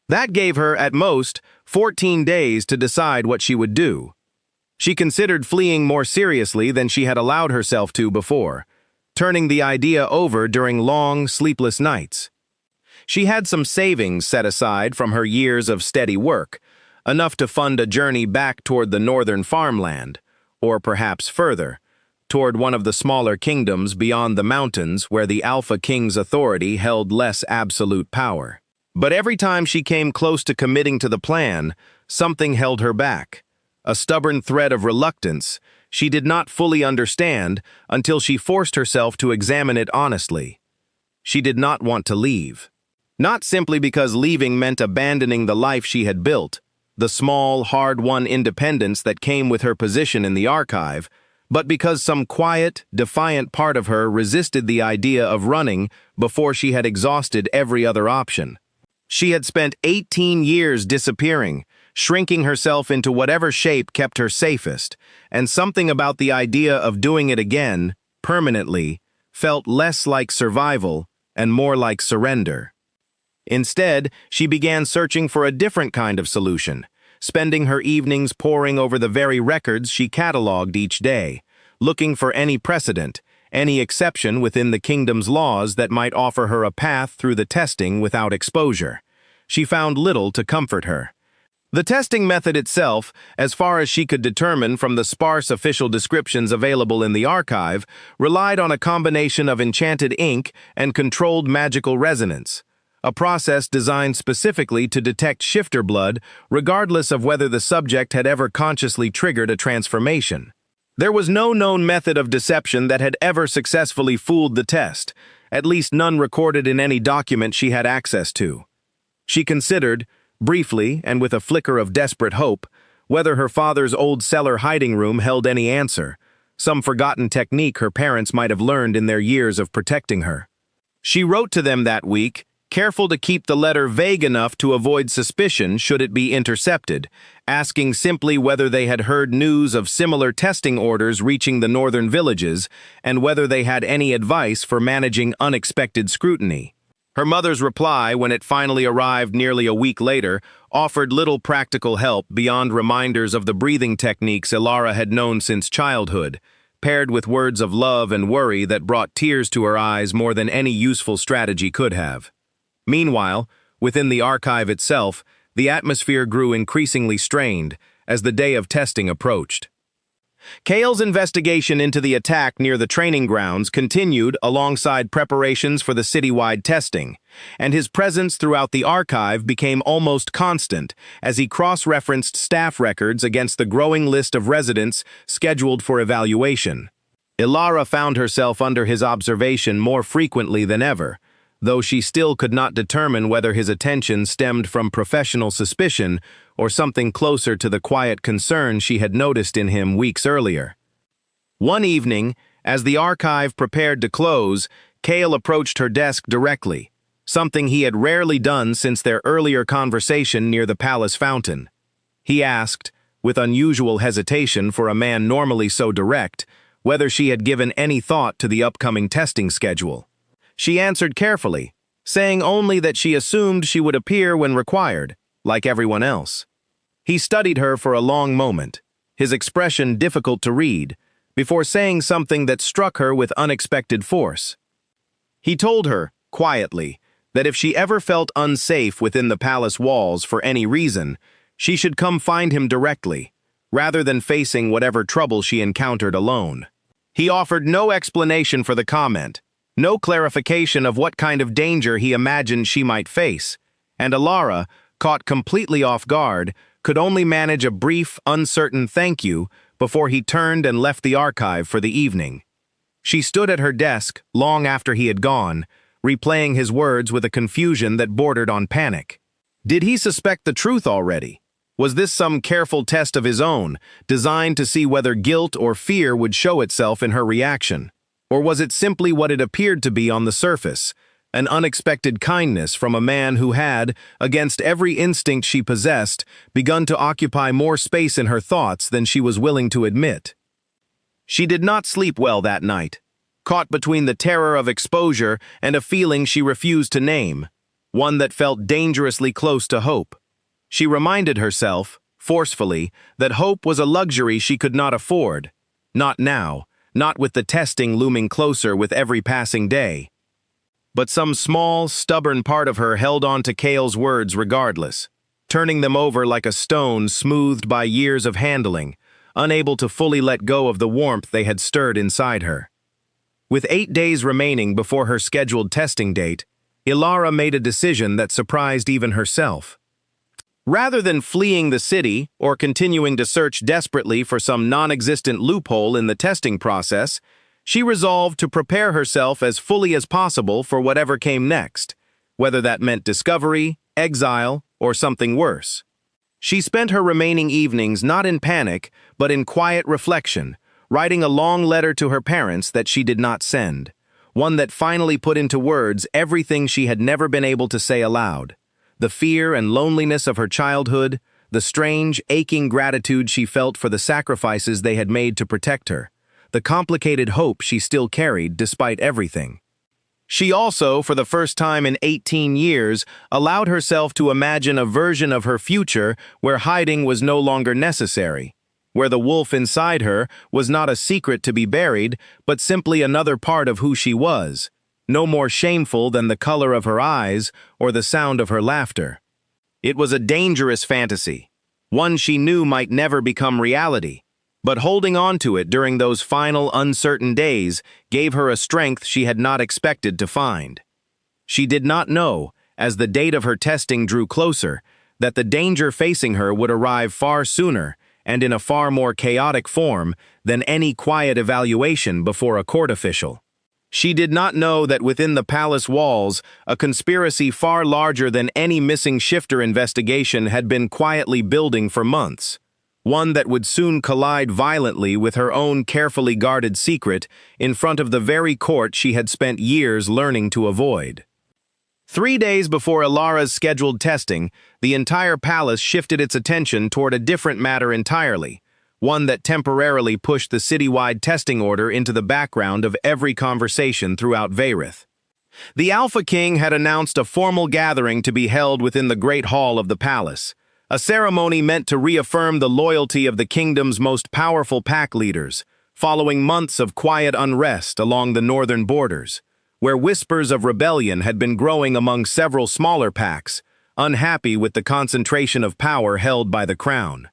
That gave her, at most, 14 days to decide what she would do. She considered fleeing more seriously than she had allowed herself to before, turning the idea over during long, sleepless nights. She had some savings set aside from her years of steady work, enough to fund a journey back toward the northern farmland, or perhaps further, toward one of the smaller kingdoms beyond the mountains where the Alpha King's authority held less absolute power. But every time she came close to committing to the plan, something held her back. A stubborn thread of reluctance she did not fully understand until she forced herself to examine it honestly. She did not want to leave. Not simply because leaving meant abandoning the life she had built, the small, hard-won independence that came with her position in the archive, but because some quiet, defiant part of her resisted the idea of running before she had exhausted every other option. She had spent 18 years disappearing, shrinking herself into whatever shape kept her safest, and something about the idea of doing it again, permanently, felt less like survival and more like surrender. Instead, she began searching for a different kind of solution, spending her evenings poring over the very records she cataloged each day, looking for any precedent, any exception within the kingdom's laws that might offer her a path through the testing without exposure. She found little to comfort her. The testing method itself, as far as she could determine from the sparse official descriptions available in the archive, relied on a combination of enchanted ink and controlled magical resonance, a process designed specifically to detect shifter blood regardless of whether the subject had ever consciously triggered a transformation. There was no known method of deception that had ever successfully fooled the test, at least none recorded in any document she had access to. She considered, briefly and with a flicker of desperate hope, whether her father's old cellar hiding room held any answer, some forgotten technique her parents might have learned in their years of protecting her. She wrote to them that week, careful to keep the letter vague enough to avoid suspicion should it be intercepted, asking simply whether they had heard news of similar testing orders reaching the northern villages and whether they had any advice for managing unexpected scrutiny. Her mother's reply, when it finally arrived nearly a week later, offered little practical help beyond reminders of the breathing techniques Ilara had known since childhood, paired with words of love and worry that brought tears to her eyes more than any useful strategy could have. Meanwhile, within the archive itself, the atmosphere grew increasingly strained as the day of testing approached. Cale's investigation into the attack near the training grounds continued alongside preparations for the citywide testing, and his presence throughout the archive became almost constant as he cross-referenced staff records against the growing list of residents scheduled for evaluation. Ilara found herself under his observation more frequently than ever, though she still could not determine whether his attention stemmed from professional suspicion or something closer to the quiet concern she had noticed in him weeks earlier. One evening, as the archive prepared to close, Cale approached her desk directly, something he had rarely done since their earlier conversation near the palace fountain. He asked, with unusual hesitation for a man normally so direct, whether she had given any thought to the upcoming testing schedule. She answered carefully, saying only that she assumed she would appear when required, like everyone else. He studied her for a long moment, his expression difficult to read, before saying something that struck her with unexpected force. He told her, quietly, that if she ever felt unsafe within the palace walls for any reason, she should come find him directly, rather than facing whatever trouble she encountered alone. He offered no explanation for the comment, no clarification of what kind of danger he imagined she might face, and Ilara, caught completely off guard, could only manage a brief, uncertain thank you before he turned and left the archive for the evening. She stood at her desk long after he had gone, replaying his words with a confusion that bordered on panic. Did he suspect the truth already? Was this some careful test of his own, designed to see whether guilt or fear would show itself in her reaction? Or was it simply what it appeared to be on the surface, an unexpected kindness from a man who had, against every instinct she possessed, begun to occupy more space in her thoughts than she was willing to admit? She did not sleep well that night, caught between the terror of exposure and a feeling she refused to name, one that felt dangerously close to hope. She reminded herself, forcefully, that hope was a luxury she could not afford. Not now, not with the testing looming closer with every passing day. But some small, stubborn part of her held on to Cale's words regardless, turning them over like a stone smoothed by years of handling, unable to fully let go of the warmth they had stirred inside her. With 8 days remaining before her scheduled testing date, Ilara made a decision that surprised even herself. Rather than fleeing the city or continuing to search desperately for some non-existent loophole in the testing process, she resolved to prepare herself as fully as possible for whatever came next, whether that meant discovery, exile, or something worse. She spent her remaining evenings not in panic, but in quiet reflection, writing a long letter to her parents that she did not send, one that finally put into words everything she had never been able to say aloud. The fear and loneliness of her childhood, the strange, aching gratitude she felt for the sacrifices they had made to protect her, the complicated hope she still carried despite everything. She also, for the first time in 18 years, allowed herself to imagine a version of her future where hiding was no longer necessary, where the wolf inside her was not a secret to be buried, but simply another part of who she was, no more shameful than the color of her eyes or the sound of her laughter. It was a dangerous fantasy, one she knew might never become reality, but holding on to it during those final uncertain days gave her a strength she had not expected to find. She did not know, as the date of her testing drew closer, that the danger facing her would arrive far sooner and in a far more chaotic form than any quiet evaluation before a court official. She did not know that within the palace walls, a conspiracy far larger than any missing shifter investigation had been quietly building for months, one that would soon collide violently with her own carefully guarded secret in front of the very court she had spent years learning to avoid. 3 days before Ilara's scheduled testing, the entire palace shifted its attention toward a different matter entirely, one that temporarily pushed the citywide testing order into the background of every conversation throughout Vayrith. The Alpha King had announced a formal gathering to be held within the Great Hall of the palace, a ceremony meant to reaffirm the loyalty of the kingdom's most powerful pack leaders, following months of quiet unrest along the northern borders, where whispers of rebellion had been growing among several smaller packs, unhappy with the concentration of power held by the crown.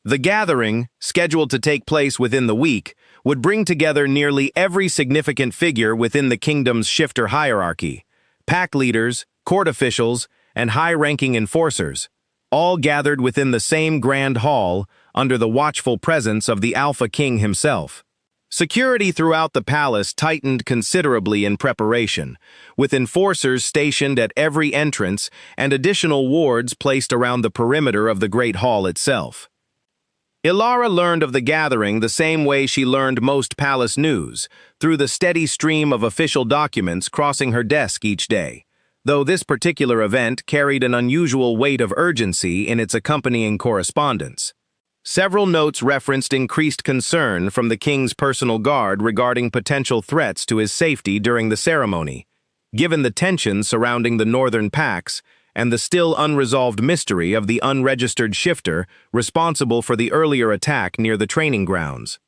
The gathering, scheduled to take place within the week, would bring together nearly every significant figure within the kingdom's shifter hierarchy, pack leaders, court officials, and high-ranking enforcers, all gathered within the same grand hall under the watchful presence of the Alpha King himself. Security throughout the palace tightened considerably in preparation, with enforcers stationed at every entrance and additional wards placed around the perimeter of the Great Hall itself. Ilara learned of the gathering the same way she learned most palace news, through the steady stream of official documents crossing her desk each day, though this particular event carried an unusual weight of urgency in its accompanying correspondence. Several notes referenced increased concern from the king's personal guard regarding potential threats to his safety during the ceremony, given the tension surrounding the northern packs and the still unresolved mystery of the unregistered shifter responsible for the earlier attack near the training grounds.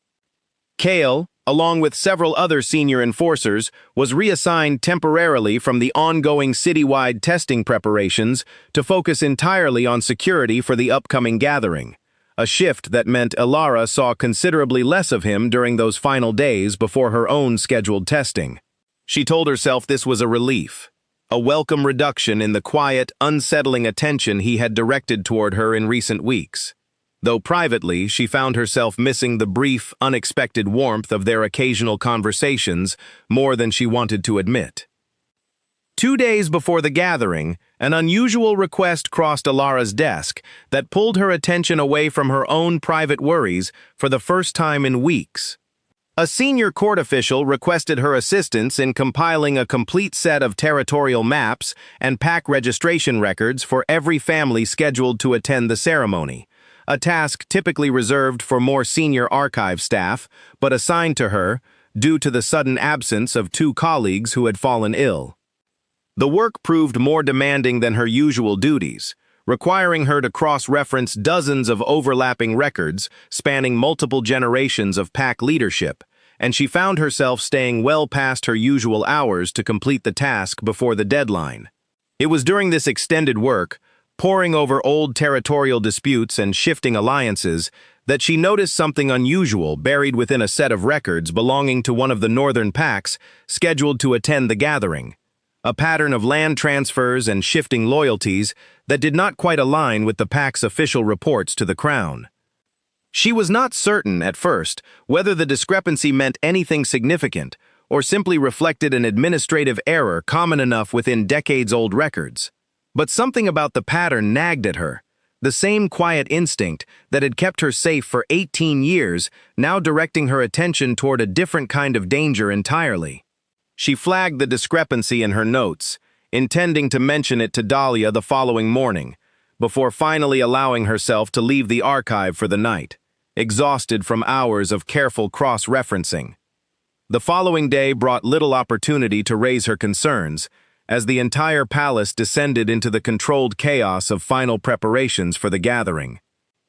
Kale, along with several other senior enforcers, was reassigned temporarily from the ongoing citywide testing preparations to focus entirely on security for the upcoming gathering, a shift that meant Ilara saw considerably less of him during those final days before her own scheduled testing. She told herself this was a relief, a welcome reduction in the quiet, unsettling attention he had directed toward her in recent weeks, though privately she found herself missing the brief, unexpected warmth of their occasional conversations more than she wanted to admit. 2 days before the gathering, an unusual request crossed Ilara's desk that pulled her attention away from her own private worries for the first time in weeks. A senior court official requested her assistance in compiling a complete set of territorial maps and pack registration records for every family scheduled to attend the ceremony, a task typically reserved for more senior archive staff, but assigned to her due to the sudden absence of 2 colleagues who had fallen ill. The work proved more demanding than her usual duties, requiring her to cross-reference dozens of overlapping records spanning multiple generations of pack leadership, and she found herself staying well past her usual hours to complete the task before the deadline. It was during this extended work, poring over old territorial disputes and shifting alliances, that she noticed something unusual buried within a set of records belonging to one of the northern packs scheduled to attend the gathering, a pattern of land transfers and shifting loyalties that did not quite align with the pack's official reports to the crown. She was not certain, at first, whether the discrepancy meant anything significant or simply reflected an administrative error common enough within decades-old records. But something about the pattern nagged at her, the same quiet instinct that had kept her safe for 18 years, now directing her attention toward a different kind of danger entirely. She flagged the discrepancy in her notes, intending to mention it to Dahlia the following morning, before finally allowing herself to leave the archive for the night, exhausted from hours of careful cross-referencing. The following day brought little opportunity to raise her concerns, as the entire palace descended into the controlled chaos of final preparations for the gathering.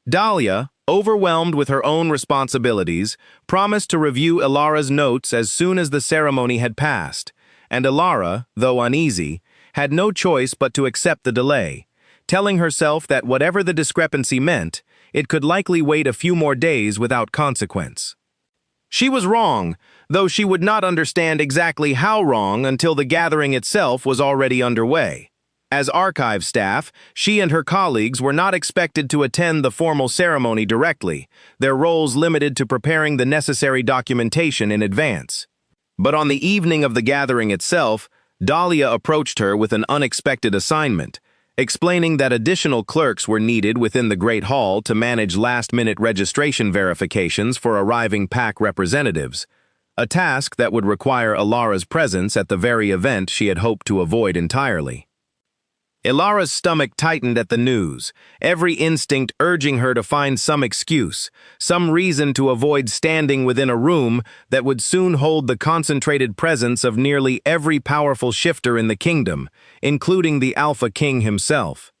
Dahlia, overwhelmed with her own responsibilities, promised to review Ilara's notes as soon as the ceremony had passed, and Ilara, though uneasy, had no choice but to accept the delay, telling herself that whatever the discrepancy meant, it could likely wait a few more days without consequence. She was wrong, though she would not understand exactly how wrong until the gathering itself was already underway. As archive staff, she and her colleagues were not expected to attend the formal ceremony directly, their roles limited to preparing the necessary documentation in advance. But on the evening of the gathering itself, Dahlia approached her with an unexpected assignment, explaining that additional clerks were needed within the Great Hall to manage last-minute registration verifications for arriving pack representatives, a task that would require Ilara's presence at the very event she had hoped to avoid entirely. Ilara's stomach tightened at the news, every instinct urging her to find some excuse, some reason to avoid standing within a room that would soon hold the concentrated presence of nearly every powerful shifter in the kingdom, including the Alpha King himself.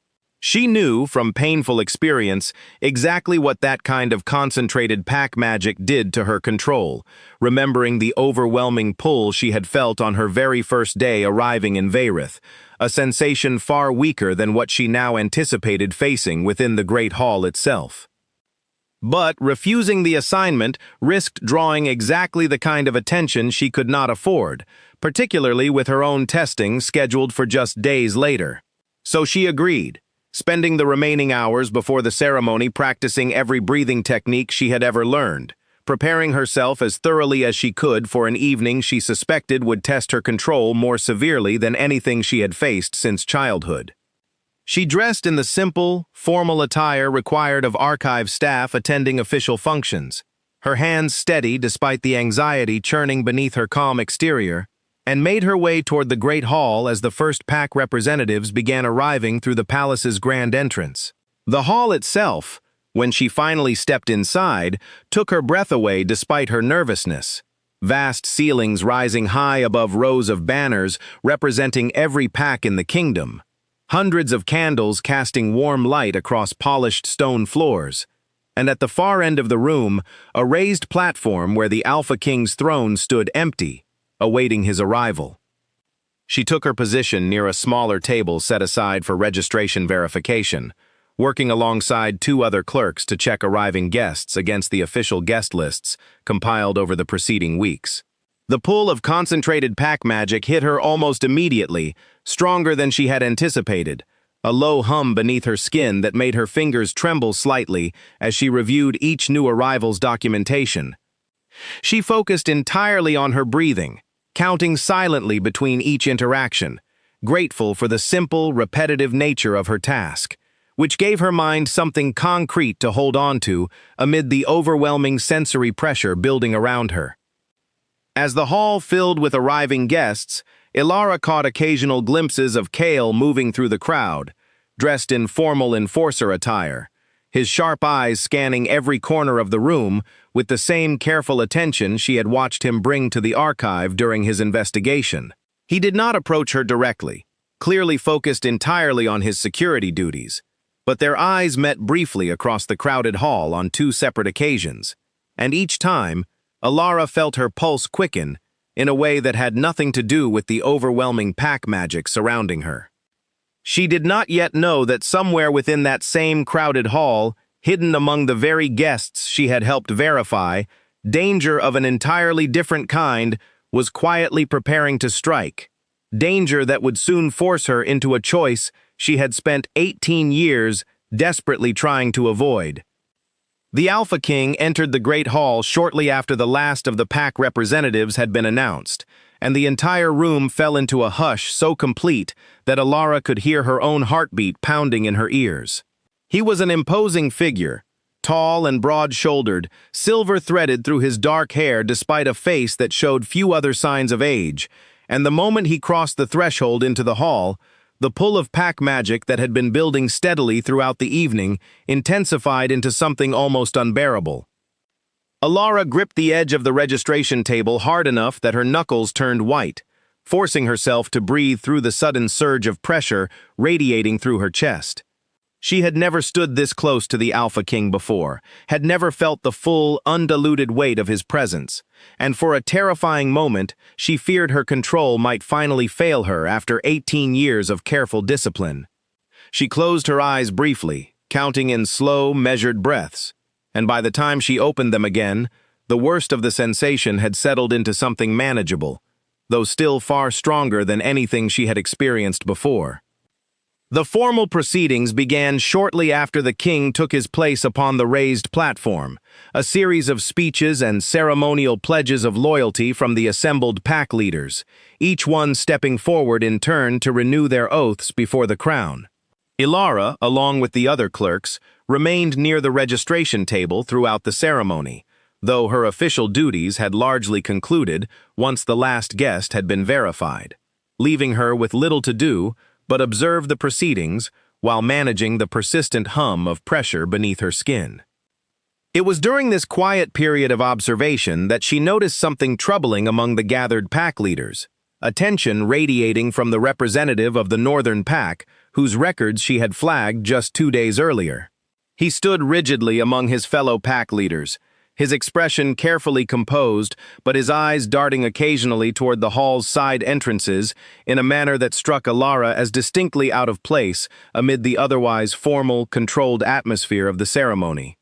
She knew, from painful experience, exactly what that kind of concentrated pack magic did to her control, remembering the overwhelming pull she had felt on her very first day arriving in Vayrith, a sensation far weaker than what she now anticipated facing within the Great Hall itself. But refusing the assignment risked drawing exactly the kind of attention she could not afford, particularly with her own testing scheduled for just days later. So she agreed, spending the remaining hours before the ceremony practicing every breathing technique she had ever learned, preparing herself as thoroughly as she could for an evening she suspected would test her control more severely than anything she had faced since childhood. She dressed in the simple, formal attire required of archive staff attending official functions, her hands steady despite the anxiety churning beneath her calm exterior, and made her way toward the Great Hall as the first pack representatives began arriving through the palace's grand entrance. The hall itself, when she finally stepped inside, took her breath away despite her nervousness. Vast ceilings rising high above rows of banners representing every pack in the kingdom. Hundreds of candles casting warm light across polished stone floors. And at the far end of the room, a raised platform where the Alpha King's throne stood empty, awaiting his arrival. She took her position near a smaller table set aside for registration verification, working alongside two other clerks to check arriving guests against the official guest lists compiled over the preceding weeks. The pull of concentrated pack magic hit her almost immediately, stronger than she had anticipated, a low hum beneath her skin that made her fingers tremble slightly as she reviewed each new arrival's documentation. She focused entirely on her breathing, counting silently between each interaction, grateful for the simple, repetitive nature of her task, which gave her mind something concrete to hold on to amid the overwhelming sensory pressure building around her. As the hall filled with arriving guests, Ilara caught occasional glimpses of Kale moving through the crowd, dressed in formal enforcer attire, his sharp eyes scanning every corner of the room with the same careful attention she had watched him bring to the archive during his investigation. He did not approach her directly, clearly focused entirely on his security duties, but their eyes met briefly across the crowded hall on two separate occasions, and each time, Ilara felt her pulse quicken in a way that had nothing to do with the overwhelming pack magic surrounding her. She did not yet know that somewhere within that same crowded hall, hidden among the very guests she had helped verify, danger of an entirely different kind was quietly preparing to strike. Danger that would soon force her into a choice she had spent 18 years desperately trying to avoid. The Alpha King entered the Great Hall shortly after the last of the pack representatives had been announced, and the entire room fell into a hush so complete that Ilara could hear her own heartbeat pounding in her ears. He was an imposing figure, tall and broad-shouldered, silver-threaded through his dark hair despite a face that showed few other signs of age, and the moment he crossed the threshold into the hall, the pull of pack magic that had been building steadily throughout the evening intensified into something almost unbearable. Ilara gripped the edge of the registration table hard enough that her knuckles turned white, forcing herself to breathe through the sudden surge of pressure radiating through her chest. She had never stood this close to the Alpha King before, had never felt the full, undiluted weight of his presence, and for a terrifying moment, she feared her control might finally fail her after 18 years of careful discipline. She closed her eyes briefly, counting in slow, measured breaths, and by the time she opened them again, the worst of the sensation had settled into something manageable, though still far stronger than anything she had experienced before. The formal proceedings began shortly after the king took his place upon the raised platform, a series of speeches and ceremonial pledges of loyalty from the assembled pack leaders, each one stepping forward in turn to renew their oaths before the crown. Ilara, along with the other clerks, remained near the registration table throughout the ceremony, though her official duties had largely concluded once the last guest had been verified, leaving her with little to do but observe the proceedings while managing the persistent hum of pressure beneath her skin. It was during this quiet period of observation that she noticed something troubling among the gathered pack leaders, a tension radiating from the representative of the Northern Pack, whose records she had flagged just 2 days earlier. He stood rigidly among his fellow pack leaders, his expression carefully composed, but his eyes darting occasionally toward the hall's side entrances in a manner that struck Alara as distinctly out of place amid the otherwise formal, controlled atmosphere of the ceremony.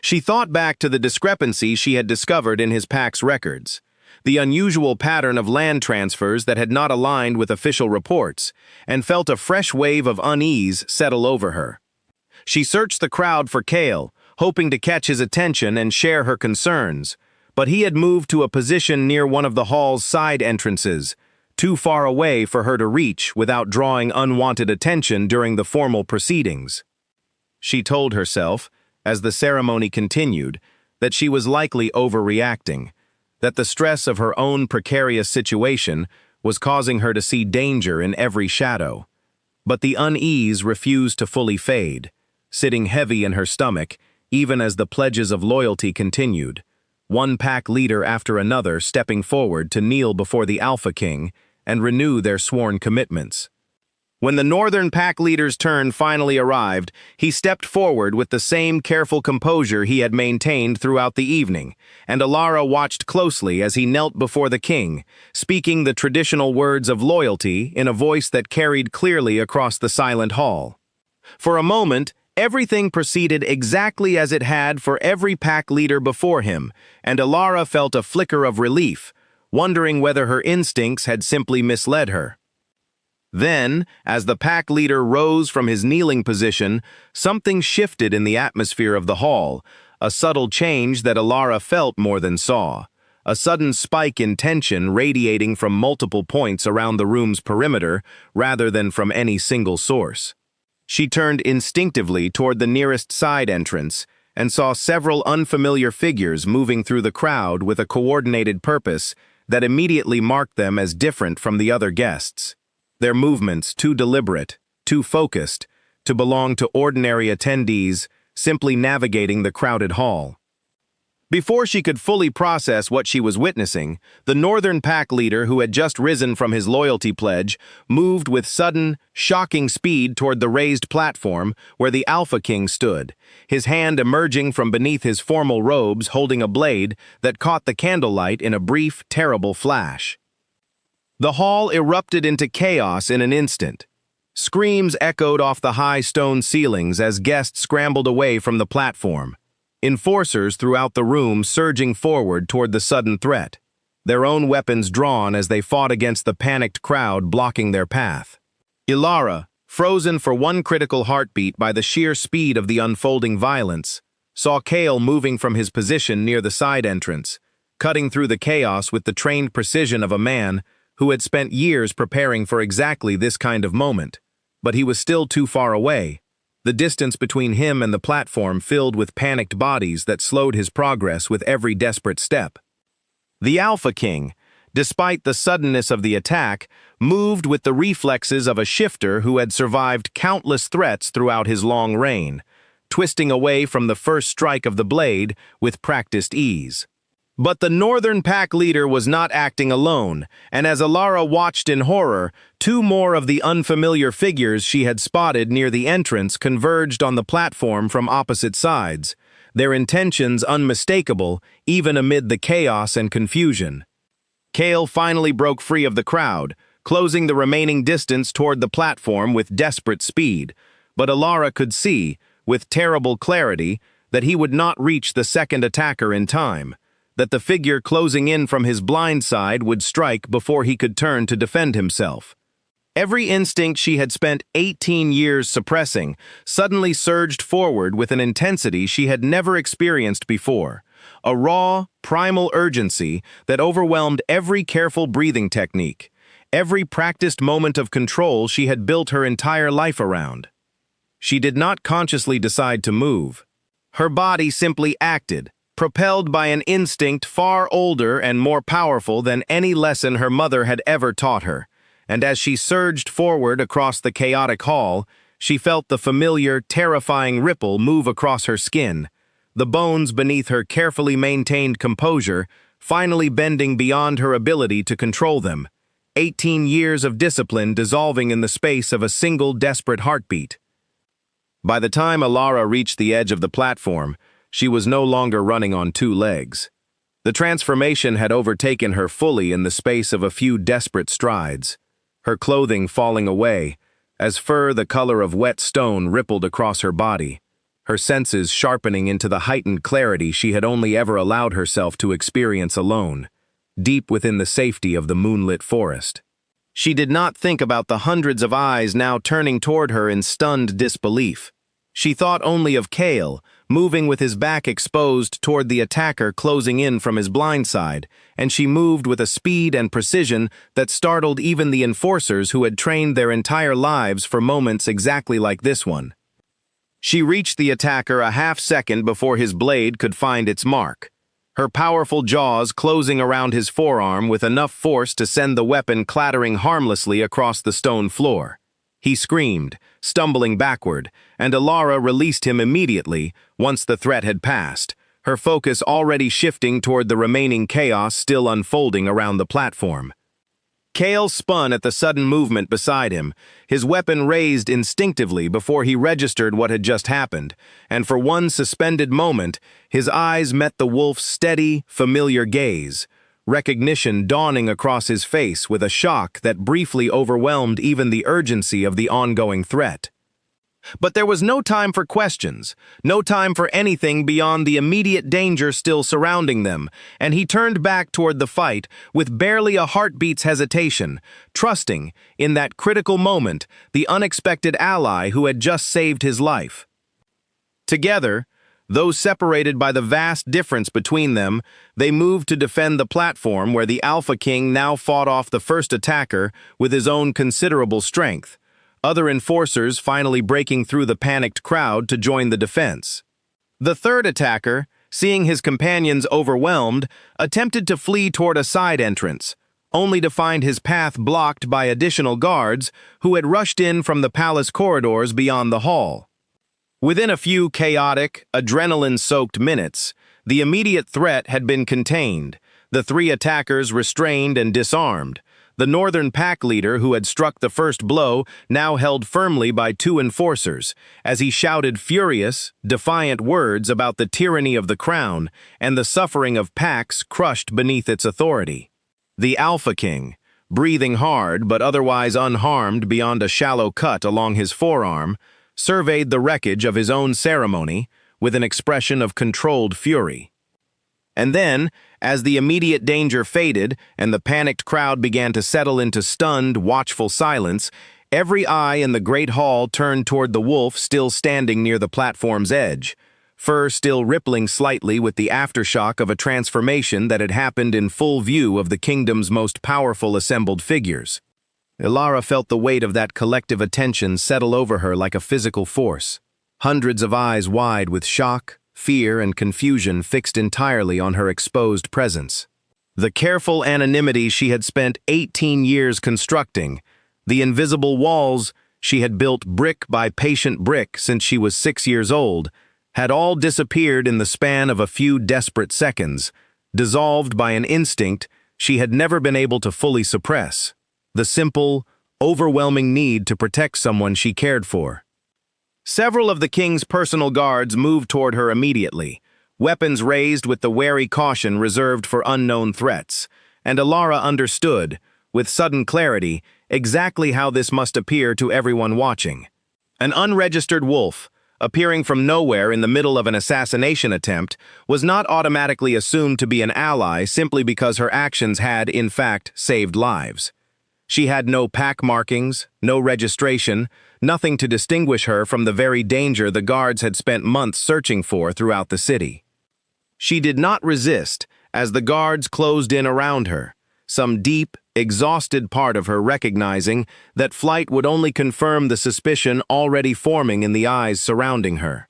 She thought back to the discrepancy she had discovered in his pack's records, the unusual pattern of land transfers that had not aligned with official reports, and felt a fresh wave of unease settle over her. She searched the crowd for Kale, hoping to catch his attention and share her concerns, but he had moved to a position near one of the hall's side entrances, too far away for her to reach without drawing unwanted attention during the formal proceedings. She told herself, as the ceremony continued, that she was likely overreacting, that the stress of her own precarious situation was causing her to see danger in every shadow. But the unease refused to fully fade, sitting heavy in her stomach, even as the pledges of loyalty continued, one pack leader after another stepping forward to kneel before the Alpha King and renew their sworn commitments. When the Northern Pack leader's turn finally arrived, he stepped forward with the same careful composure he had maintained throughout the evening, and Alara watched closely as he knelt before the king, speaking the traditional words of loyalty in a voice that carried clearly across the silent hall. For a moment, everything proceeded exactly as it had for every pack leader before him, and Alara felt a flicker of relief, wondering whether her instincts had simply misled her. Then, as the pack leader rose from his kneeling position, something shifted in the atmosphere of the hall, a subtle change that Alara felt more than saw, a sudden spike in tension radiating from multiple points around the room's perimeter rather than from any single source. She turned instinctively toward the nearest side entrance and saw several unfamiliar figures moving through the crowd with a coordinated purpose that immediately marked them as different from the other guests. Their movements too deliberate, too focused, to belong to ordinary attendees simply navigating the crowded hall. Before she could fully process what she was witnessing, the Northern Pack leader who had just risen from his loyalty pledge moved with sudden, shocking speed toward the raised platform where the Alpha King stood, his hand emerging from beneath his formal robes holding a blade that caught the candlelight in a brief, terrible flash. The hall erupted into chaos in an instant. Screams echoed off the high stone ceilings as guests scrambled away from the platform, enforcers throughout the room surging forward toward the sudden threat, their own weapons drawn as they fought against the panicked crowd blocking their path. Alara, frozen for one critical heartbeat by the sheer speed of the unfolding violence, saw Kale moving from his position near the side entrance, cutting through the chaos with the trained precision of a man who had spent years preparing for exactly this kind of moment. But he was still too far away, the distance between him and the platform filled with panicked bodies that slowed his progress with every desperate step. The Alpha King, despite the suddenness of the attack, moved with the reflexes of a shifter who had survived countless threats throughout his long reign, twisting away from the first strike of the blade with practiced ease. But the Northern Pack leader was not acting alone, and as Alara watched in horror, two more of the unfamiliar figures she had spotted near the entrance converged on the platform from opposite sides, their intentions unmistakable even amid the chaos and confusion. Kale finally broke free of the crowd, closing the remaining distance toward the platform with desperate speed, but Alara could see, with terrible clarity, that he would not reach the second attacker in time, that the figure closing in from his blind side would strike before he could turn to defend himself. Every instinct she had spent 18 years suppressing suddenly surged forward with an intensity she had never experienced before, a raw, primal urgency that overwhelmed every careful breathing technique, every practiced moment of control she had built her entire life around. She did not consciously decide to move. Her body simply acted, propelled by an instinct far older and more powerful than any lesson her mother had ever taught her. And as she surged forward across the chaotic hall, she felt the familiar, terrifying ripple move across her skin, the bones beneath her carefully maintained composure finally bending beyond her ability to control them. 18 years of discipline dissolving in the space of a single desperate heartbeat. By the time Alara reached the edge of the platform, she was no longer running on two legs. The transformation had overtaken her fully in the space of a few desperate strides, her clothing falling away, as fur the color of wet stone rippled across her body, her senses sharpening into the heightened clarity she had only ever allowed herself to experience alone, deep within the safety of the moonlit forest. She did not think about the hundreds of eyes now turning toward her in stunned disbelief. She thought only of Kale, moving with his back exposed toward the attacker closing in from his blind side, and she moved with a speed and precision that startled even the enforcers who had trained their entire lives for moments exactly like this one. She reached the attacker a half-second before his blade could find its mark, her powerful jaws closing around his forearm with enough force to send the weapon clattering harmlessly across the stone floor. He screamed, stumbling backward, and Alara released him immediately once the threat had passed, her focus already shifting toward the remaining chaos still unfolding around the platform. Kale spun at the sudden movement beside him, his weapon raised instinctively before he registered what had just happened, and for one suspended moment, his eyes met the wolf's steady, familiar gaze, recognition dawning across his face with a shock that briefly overwhelmed even the urgency of the ongoing threat. But there was no time for questions, no time for anything beyond the immediate danger still surrounding them, and he turned back toward the fight with barely a heartbeat's hesitation, trusting, in that critical moment, the unexpected ally who had just saved his life. Together, though separated by the vast difference between them, they moved to defend the platform where the Alpha King now fought off the first attacker with his own considerable strength, other enforcers finally breaking through the panicked crowd to join the defense. The third attacker, seeing his companions overwhelmed, attempted to flee toward a side entrance, only to find his path blocked by additional guards who had rushed in from the palace corridors beyond the hall. Within a few chaotic, adrenaline-soaked minutes, the immediate threat had been contained, the three attackers restrained and disarmed. The northern pack leader who had struck the first blow now held firmly by two enforcers, as he shouted furious, defiant words about the tyranny of the crown and the suffering of packs crushed beneath its authority. The Alpha King, breathing hard but otherwise unharmed beyond a shallow cut along his forearm, surveyed the wreckage of his own ceremony with an expression of controlled fury. And then, as the immediate danger faded and the panicked crowd began to settle into stunned, watchful silence, every eye in the great hall turned toward the wolf still standing near the platform's edge, fur still rippling slightly with the aftershock of a transformation that had happened in full view of the kingdom's most powerful assembled figures. Alara felt the weight of that collective attention settle over her like a physical force, hundreds of eyes wide with shock, fear, and confusion fixed entirely on her exposed presence. The careful anonymity she had spent 18 years constructing, the invisible walls she had built brick by patient brick since she was 6 years old, had all disappeared in the span of a few desperate seconds, dissolved by an instinct she had never been able to fully suppress, the simple, overwhelming need to protect someone she cared for. Several of the king's personal guards moved toward her immediately, weapons raised with the wary caution reserved for unknown threats, and Alara understood, with sudden clarity, exactly how this must appear to everyone watching. An unregistered wolf, appearing from nowhere in the middle of an assassination attempt, was not automatically assumed to be an ally simply because her actions had, in fact, saved lives. She had no pack markings, no registration, nothing to distinguish her from the very danger the guards had spent months searching for throughout the city. She did not resist as the guards closed in around her, some deep, exhausted part of her recognizing that flight would only confirm the suspicion already forming in the eyes surrounding her.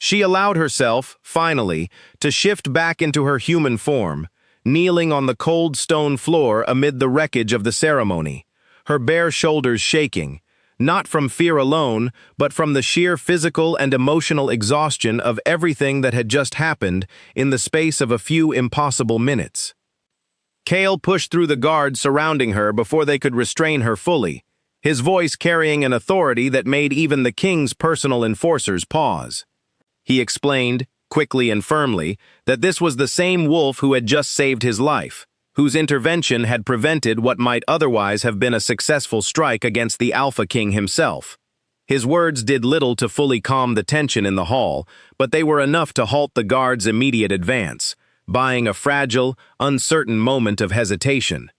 She allowed herself, finally, to shift back into her human form, kneeling on the cold stone floor amid the wreckage of the ceremony, her bare shoulders shaking, not from fear alone, but from the sheer physical and emotional exhaustion of everything that had just happened in the space of a few impossible minutes. Cale pushed through the guards surrounding her before they could restrain her fully, his voice carrying an authority that made even the king's personal enforcers pause. He explained, quickly and firmly, that this was the same wolf who had just saved his life, whose intervention had prevented what might otherwise have been a successful strike against the Alpha King himself. His words did little to fully calm the tension in the hall, but they were enough to halt the guards' immediate advance, buying a fragile, uncertain moment of hesitation.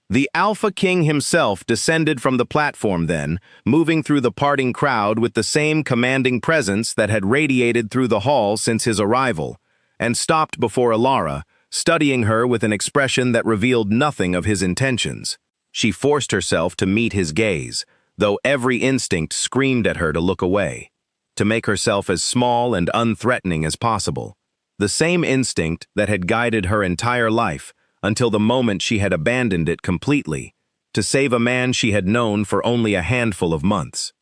The Alpha King himself descended from the platform then, moving through the parting crowd with the same commanding presence that had radiated through the hall since his arrival, and stopped before Alara, studying her with an expression that revealed nothing of his intentions. She forced herself to meet his gaze, though every instinct screamed at her to look away, to make herself as small and unthreatening as possible. The same instinct that had guided her entire life, until the moment she had abandoned it completely, to save a man she had known for only a handful of months.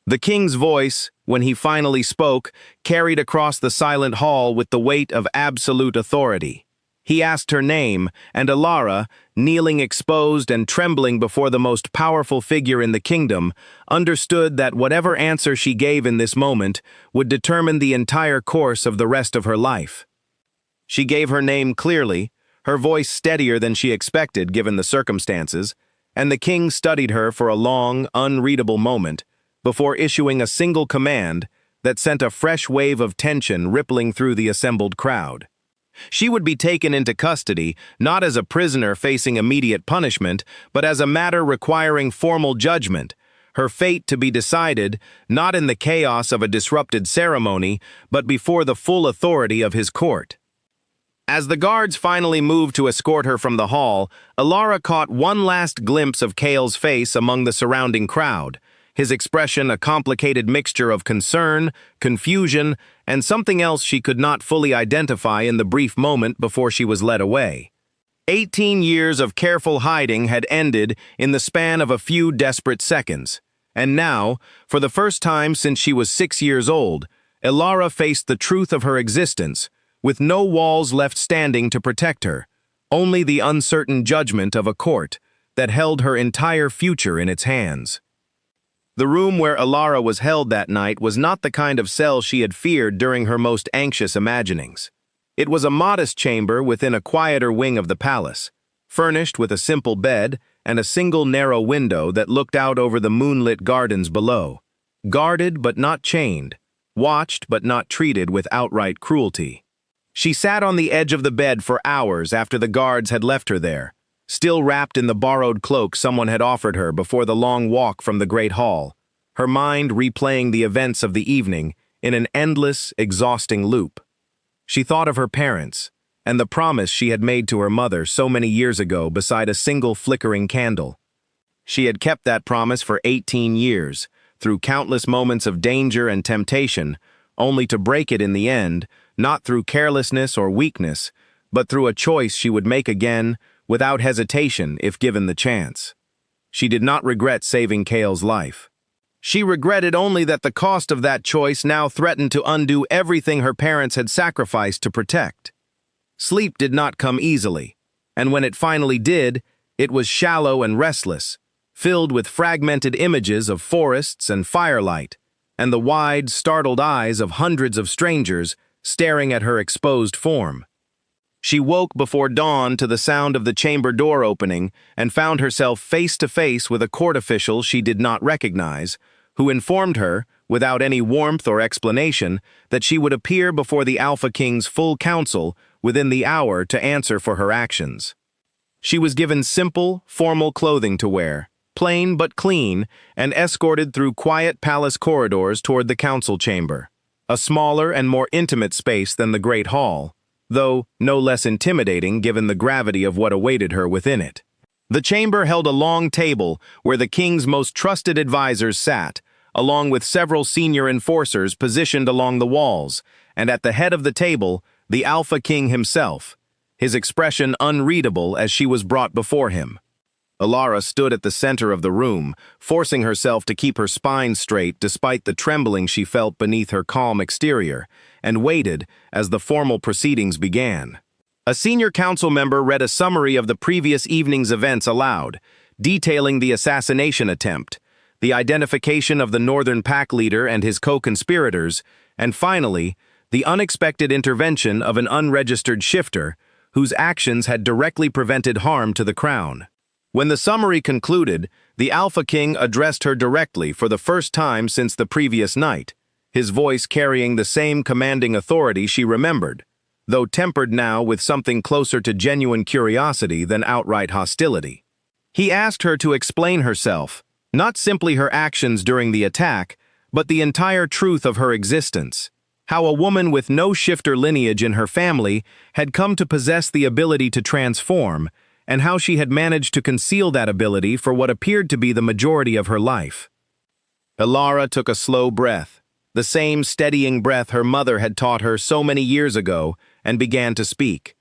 The king's voice, when he finally spoke, carried across the silent hall with the weight of absolute authority. He asked her name, and Alara, kneeling exposed and trembling before the most powerful figure in the kingdom, understood that whatever answer she gave in this moment would determine the entire course of the rest of her life. She gave her name clearly, her voice steadier than she expected given the circumstances, and the king studied her for a long, unreadable moment before issuing a single command that sent a fresh wave of tension rippling through the assembled crowd. She would be taken into custody, not as a prisoner facing immediate punishment, but as a matter requiring formal judgment, her fate to be decided not in the chaos of a disrupted ceremony, but before the full authority of his court. As the guards finally moved to escort her from the hall, Alara caught one last glimpse of Cale's face among the surrounding crowd, his expression a complicated mixture of concern, confusion, and something else she could not fully identify in the brief moment before she was led away. 18 years of careful hiding had ended in the span of a few desperate seconds, and now, for the first time since she was 6 years old, Alara faced the truth of her existence, with no walls left standing to protect her, only the uncertain judgment of a court that held her entire future in its hands. The room where Alara was held that night was not the kind of cell she had feared during her most anxious imaginings. It was a modest chamber within a quieter wing of the palace, furnished with a simple bed and a single narrow window that looked out over the moonlit gardens below. Guarded but not chained, watched but not treated with outright cruelty. She sat on the edge of the bed for hours after the guards had left her there, still wrapped in the borrowed cloak someone had offered her before the long walk from the great hall, her mind replaying the events of the evening in an endless, exhausting loop. She thought of her parents, and the promise she had made to her mother so many years ago beside a single flickering candle. She had kept that promise for 18 years, through countless moments of danger and temptation, only to break it in the end, not through carelessness or weakness, but through a choice she would make again, without hesitation if given the chance. She did not regret saving Cale's life. She regretted only that the cost of that choice now threatened to undo everything her parents had sacrificed to protect. Sleep did not come easily, and when it finally did, it was shallow and restless, filled with fragmented images of forests and firelight, and the wide, startled eyes of hundreds of strangers staring at her exposed form. She woke before dawn to the sound of the chamber door opening and found herself face to face with a court official she did not recognize, who informed her, without any warmth or explanation, that she would appear before the Alpha King's full council within the hour to answer for her actions. She was given simple, formal clothing to wear, plain but clean, and escorted through quiet palace corridors toward the council chamber, a smaller and more intimate space than the Great Hall, though no less intimidating given the gravity of what awaited her within it. The chamber held a long table where the king's most trusted advisors sat, along with several senior enforcers positioned along the walls, and at the head of the table, the Alpha King himself, his expression unreadable as she was brought before him. Alara stood at the center of the room, forcing herself to keep her spine straight despite the trembling she felt beneath her calm exterior, and waited as the formal proceedings began. A senior council member read a summary of the previous evening's events aloud, detailing the assassination attempt, the identification of the Northern Pack leader and his co-conspirators, and finally, the unexpected intervention of an unregistered shifter whose actions had directly prevented harm to the crown. When the summary concluded, the Alpha King addressed her directly for the first time since the previous night, his voice carrying the same commanding authority she remembered, though tempered now with something closer to genuine curiosity than outright hostility. He asked her to explain herself, not simply her actions during the attack, but the entire truth of her existence, how a woman with no shifter lineage in her family had come to possess the ability to transform, and how she had managed to conceal that ability for what appeared to be the majority of her life. Alara took a slow breath, the same steadying breath her mother had taught her so many years ago, and began to speak.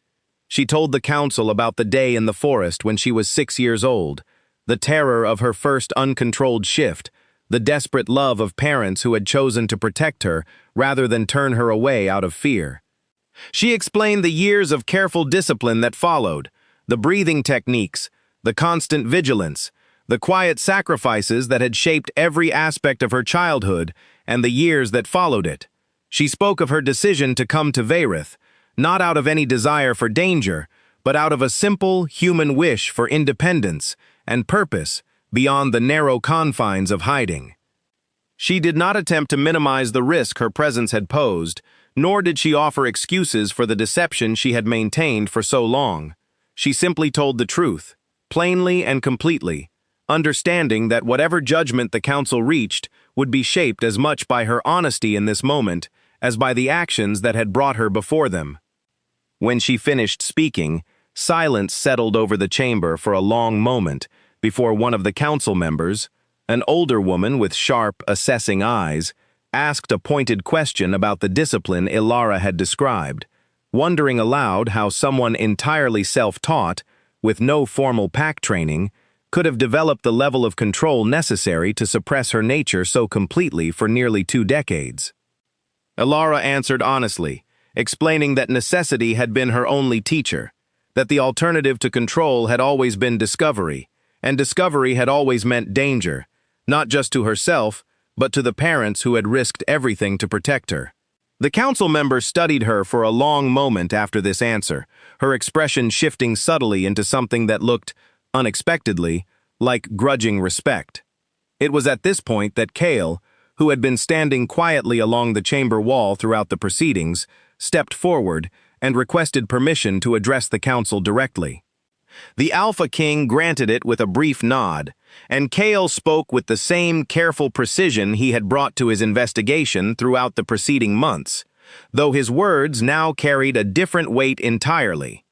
She told the council about the day in the forest when she was 6 years old, the terror of her first uncontrolled shift, the desperate love of parents who had chosen to protect her rather than turn her away out of fear. She explained the years of careful discipline that followed, the breathing techniques, the constant vigilance, the quiet sacrifices that had shaped every aspect of her childhood and the years that followed it. She spoke of her decision to come to Vayrith, not out of any desire for danger, but out of a simple human wish for independence and purpose beyond the narrow confines of hiding. She did not attempt to minimize the risk her presence had posed, nor did she offer excuses for the deception she had maintained for so long. She simply told the truth, plainly and completely, understanding that whatever judgment the council reached would be shaped as much by her honesty in this moment as by the actions that had brought her before them. When she finished speaking, silence settled over the chamber for a long moment before one of the council members, an older woman with sharp, assessing eyes, asked a pointed question about the discipline Alara had described, wondering aloud how someone entirely self-taught, with no formal pack training, could have developed the level of control necessary to suppress her nature so completely for nearly 2 decades. Alara answered honestly, explaining that necessity had been her only teacher, that the alternative to control had always been discovery, and discovery had always meant danger, not just to herself, but to the parents who had risked everything to protect her. The council member studied her for a long moment after this answer, her expression shifting subtly into something that looked, unexpectedly, like grudging respect. It was at this point that Kale, who had been standing quietly along the chamber wall throughout the proceedings, stepped forward and requested permission to address the council directly. The Alpha King granted it with a brief nod, and Kale spoke with the same careful precision he had brought to his investigation throughout the preceding months, though his words now carried a different weight entirely.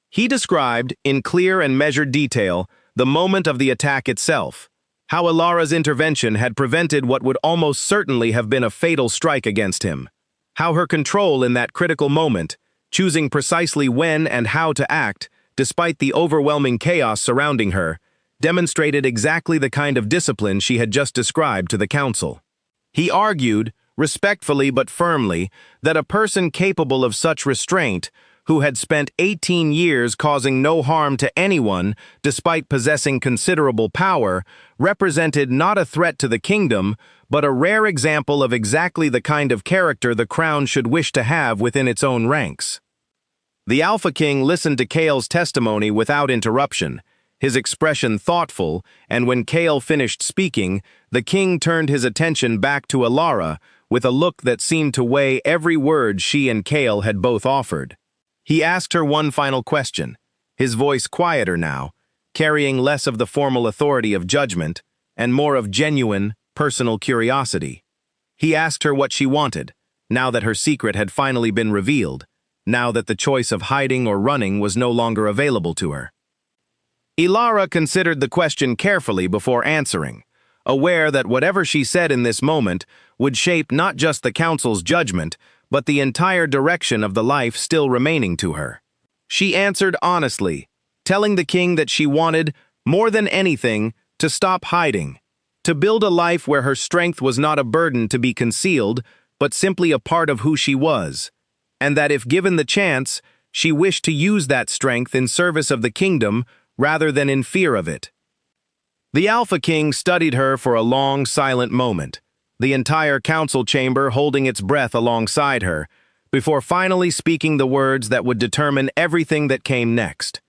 He described, in clear and measured detail, the moment of the attack itself, how Alara's intervention had prevented what would almost certainly have been a fatal strike against him, how her control in that critical moment, choosing precisely when and how to act, despite the overwhelming chaos surrounding her, demonstrated exactly the kind of discipline she had just described to the council. He argued, respectfully but firmly, that a person capable of such restraint, who had spent 18 years causing no harm to anyone despite possessing considerable power, represented not a threat to the kingdom, but a rare example of exactly the kind of character the crown should wish to have within its own ranks. The Alpha King listened to Kale's testimony without interruption, his expression thoughtful, and when Kale finished speaking, the king turned his attention back to Alara with a look that seemed to weigh every word she and Kale had both offered. He asked her one final question, his voice quieter now, carrying less of the formal authority of judgment and more of genuine, personal curiosity. He asked her what she wanted, now that her secret had finally been revealed, now that the choice of hiding or running was no longer available to her. Alara considered the question carefully before answering, aware that whatever she said in this moment would shape not just the council's judgment, but the entire direction of the life still remaining to her. She answered honestly, telling the king that she wanted, more than anything, to stop hiding, to build a life where her strength was not a burden to be concealed, but simply a part of who she was, and that if given the chance, she wished to use that strength in service of the kingdom rather than in fear of it. The Alpha King studied her for a long, silent moment, the entire council chamber holding its breath alongside her, before finally speaking the words that would determine everything that came next.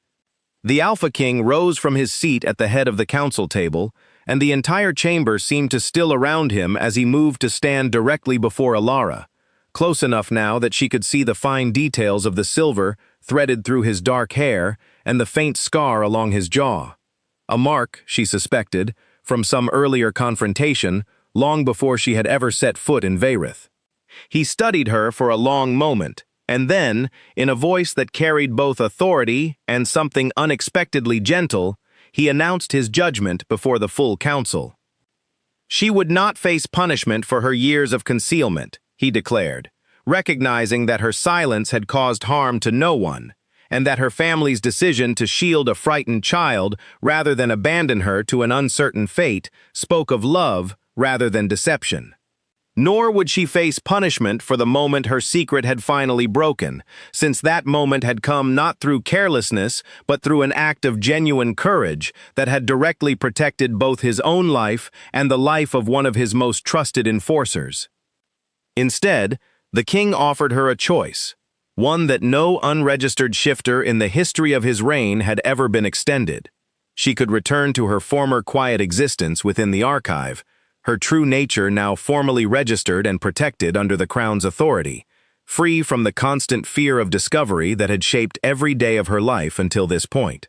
The Alpha King rose from his seat at the head of the council table, and the entire chamber seemed to still around him as he moved to stand directly before Alara, close enough now that she could see the fine details of the silver threaded through his dark hair and the faint scar along his jaw. A mark, she suspected, from some earlier confrontation, long before she had ever set foot in Vayrith. He studied her for a long moment, and then, in a voice that carried both authority and something unexpectedly gentle, he announced his judgment before the full council. She would not face punishment for her years of concealment, he declared, recognizing that her silence had caused harm to no one, and that her family's decision to shield a frightened child rather than abandon her to an uncertain fate spoke of love rather than deception. Nor would she face punishment for the moment her secret had finally broken, since that moment had come not through carelessness, but through an act of genuine courage that had directly protected both his own life and the life of one of his most trusted enforcers. Instead, the king offered her a choice, one that no unregistered shifter in the history of his reign had ever been extended. She could return to her former quiet existence within the archive, her true nature now formally registered and protected under the crown's authority, free from the constant fear of discovery that had shaped every day of her life until this point.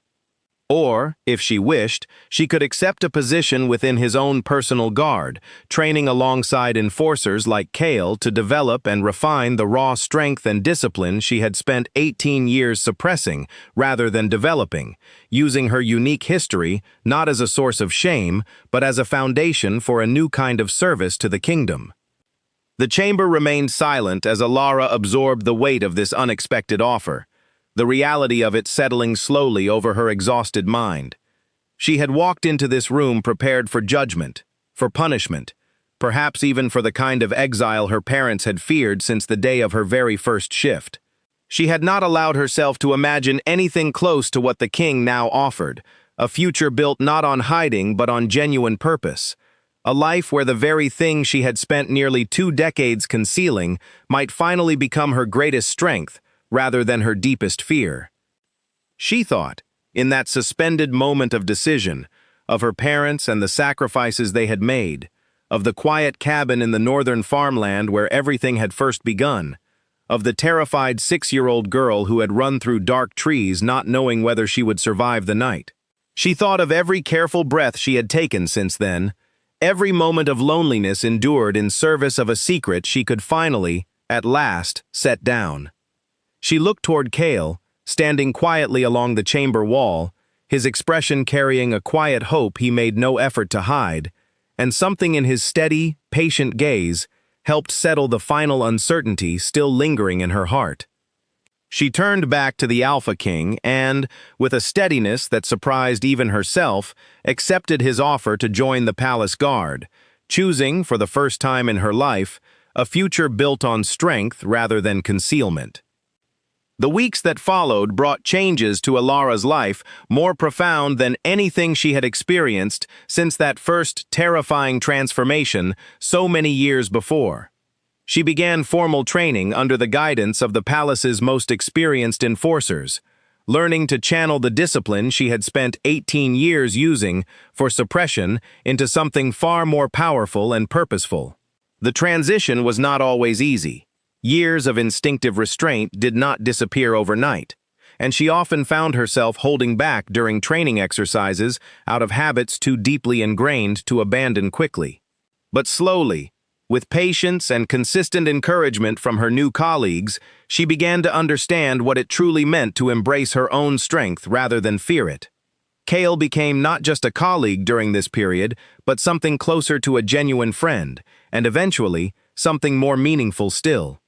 Or, if she wished, she could accept a position within his own personal guard, training alongside enforcers like Kale to develop and refine the raw strength and discipline she had spent 18 years suppressing rather than developing, using her unique history not as a source of shame, but as a foundation for a new kind of service to the kingdom. The chamber remained silent as Alara absorbed the weight of this unexpected offer, the reality of it settling slowly over her exhausted mind. She had walked into this room prepared for judgment, for punishment, perhaps even for the kind of exile her parents had feared since the day of her very first shift. She had not allowed herself to imagine anything close to what the king now offered, a future built not on hiding but on genuine purpose, a life where the very thing she had spent nearly 2 decades concealing might finally become her greatest strength, rather than her deepest fear. She thought, in that suspended moment of decision, of her parents and the sacrifices they had made, of the quiet cabin in the northern farmland where everything had first begun, of the terrified 6-year-old girl who had run through dark trees not knowing whether she would survive the night. She thought of every careful breath she had taken since then, every moment of loneliness endured in service of a secret she could finally, at last, set down. She looked toward Kale, standing quietly along the chamber wall, his expression carrying a quiet hope he made no effort to hide, and something in his steady, patient gaze helped settle the final uncertainty still lingering in her heart. She turned back to the Alpha King and, with a steadiness that surprised even herself, accepted his offer to join the palace guard, choosing, for the first time in her life, a future built on strength rather than concealment. The weeks that followed brought changes to Alara's life more profound than anything she had experienced since that first terrifying transformation so many years before. She began formal training under the guidance of the palace's most experienced enforcers, learning to channel the discipline she had spent 18 years using for suppression into something far more powerful and purposeful. The transition was not always easy. Years of instinctive restraint did not disappear overnight, and she often found herself holding back during training exercises out of habits too deeply ingrained to abandon quickly. But slowly, with patience and consistent encouragement from her new colleagues, she began to understand what it truly meant to embrace her own strength rather than fear it. Kale became not just a colleague during this period, but something closer to a genuine friend, and eventually, something more meaningful still.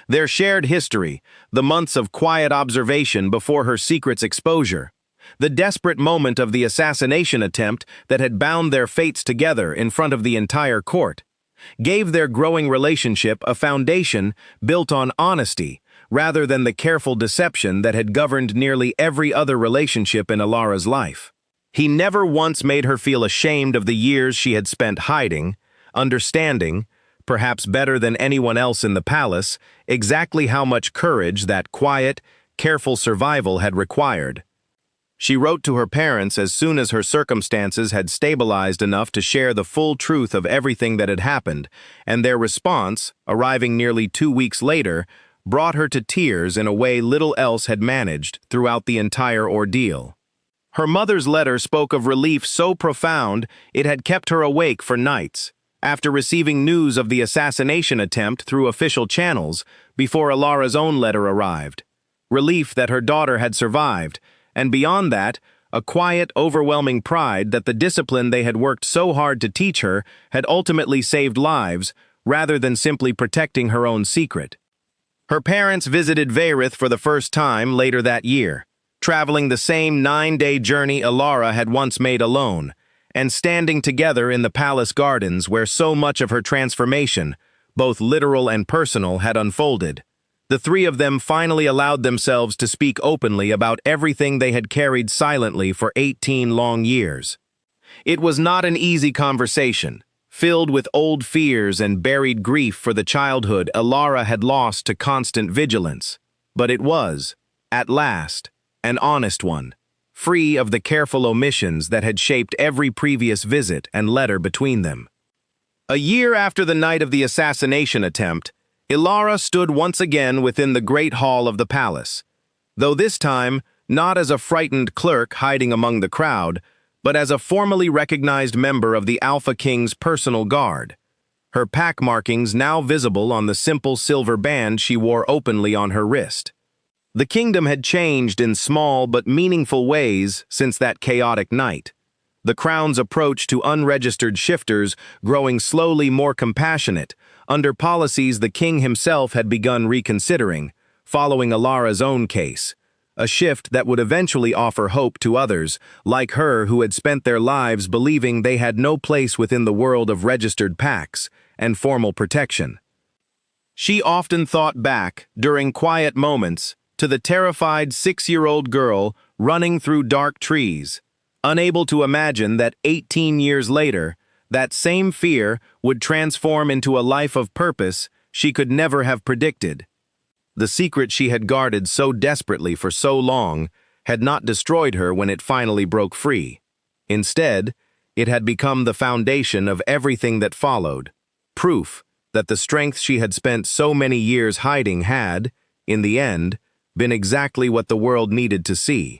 Their shared history, the months of quiet observation before her secret's exposure, the desperate moment of the assassination attempt that had bound their fates together in front of the entire court, gave their growing relationship a foundation built on honesty rather than the careful deception that had governed nearly every other relationship in Alara's life. He never once made her feel ashamed of the years she had spent hiding, understanding, perhaps better than anyone else in the palace, exactly how much courage that quiet, careful survival had required. She wrote to her parents as soon as her circumstances had stabilized enough to share the full truth of everything that had happened, and their response, arriving nearly 2 weeks later, brought her to tears in a way little else had managed throughout the entire ordeal. Her mother's letter spoke of relief so profound it had kept her awake for nights, after receiving news of the assassination attempt through official channels before Alara's own letter arrived. Relief that her daughter had survived, and beyond that, a quiet, overwhelming pride that the discipline they had worked so hard to teach her had ultimately saved lives rather than simply protecting her own secret. Her parents visited Veyrith for the first time later that year, traveling the same 9-day journey Alara had once made alone, and standing together in the palace gardens where so much of her transformation, both literal and personal, had unfolded. The three of them finally allowed themselves to speak openly about everything they had carried silently for 18 long years. It was not an easy conversation, filled with old fears and buried grief for the childhood Alara had lost to constant vigilance. But it was, at last, an honest one, free of the careful omissions that had shaped every previous visit and letter between them. A year after the night of the assassination attempt, Alara stood once again within the great hall of the palace, though this time not as a frightened clerk hiding among the crowd, but as a formally recognized member of the Alpha King's personal guard, her pack markings now visible on the simple silver band she wore openly on her wrist. The kingdom had changed in small but meaningful ways since that chaotic night, the crown's approach to unregistered shifters growing slowly more compassionate, under policies the king himself had begun reconsidering, following Alara's own case, a shift that would eventually offer hope to others, like her who had spent their lives believing they had no place within the world of registered packs and formal protection. She often thought back, during quiet moments, to the terrified 6-year-old girl running through dark trees, unable to imagine that 18 years later, that same fear would transform into a life of purpose she could never have predicted. The secret she had guarded so desperately for so long had not destroyed her when it finally broke free. Instead, it had become the foundation of everything that followed, proof that the strength she had spent so many years hiding had, in the end, been exactly what the world needed to see.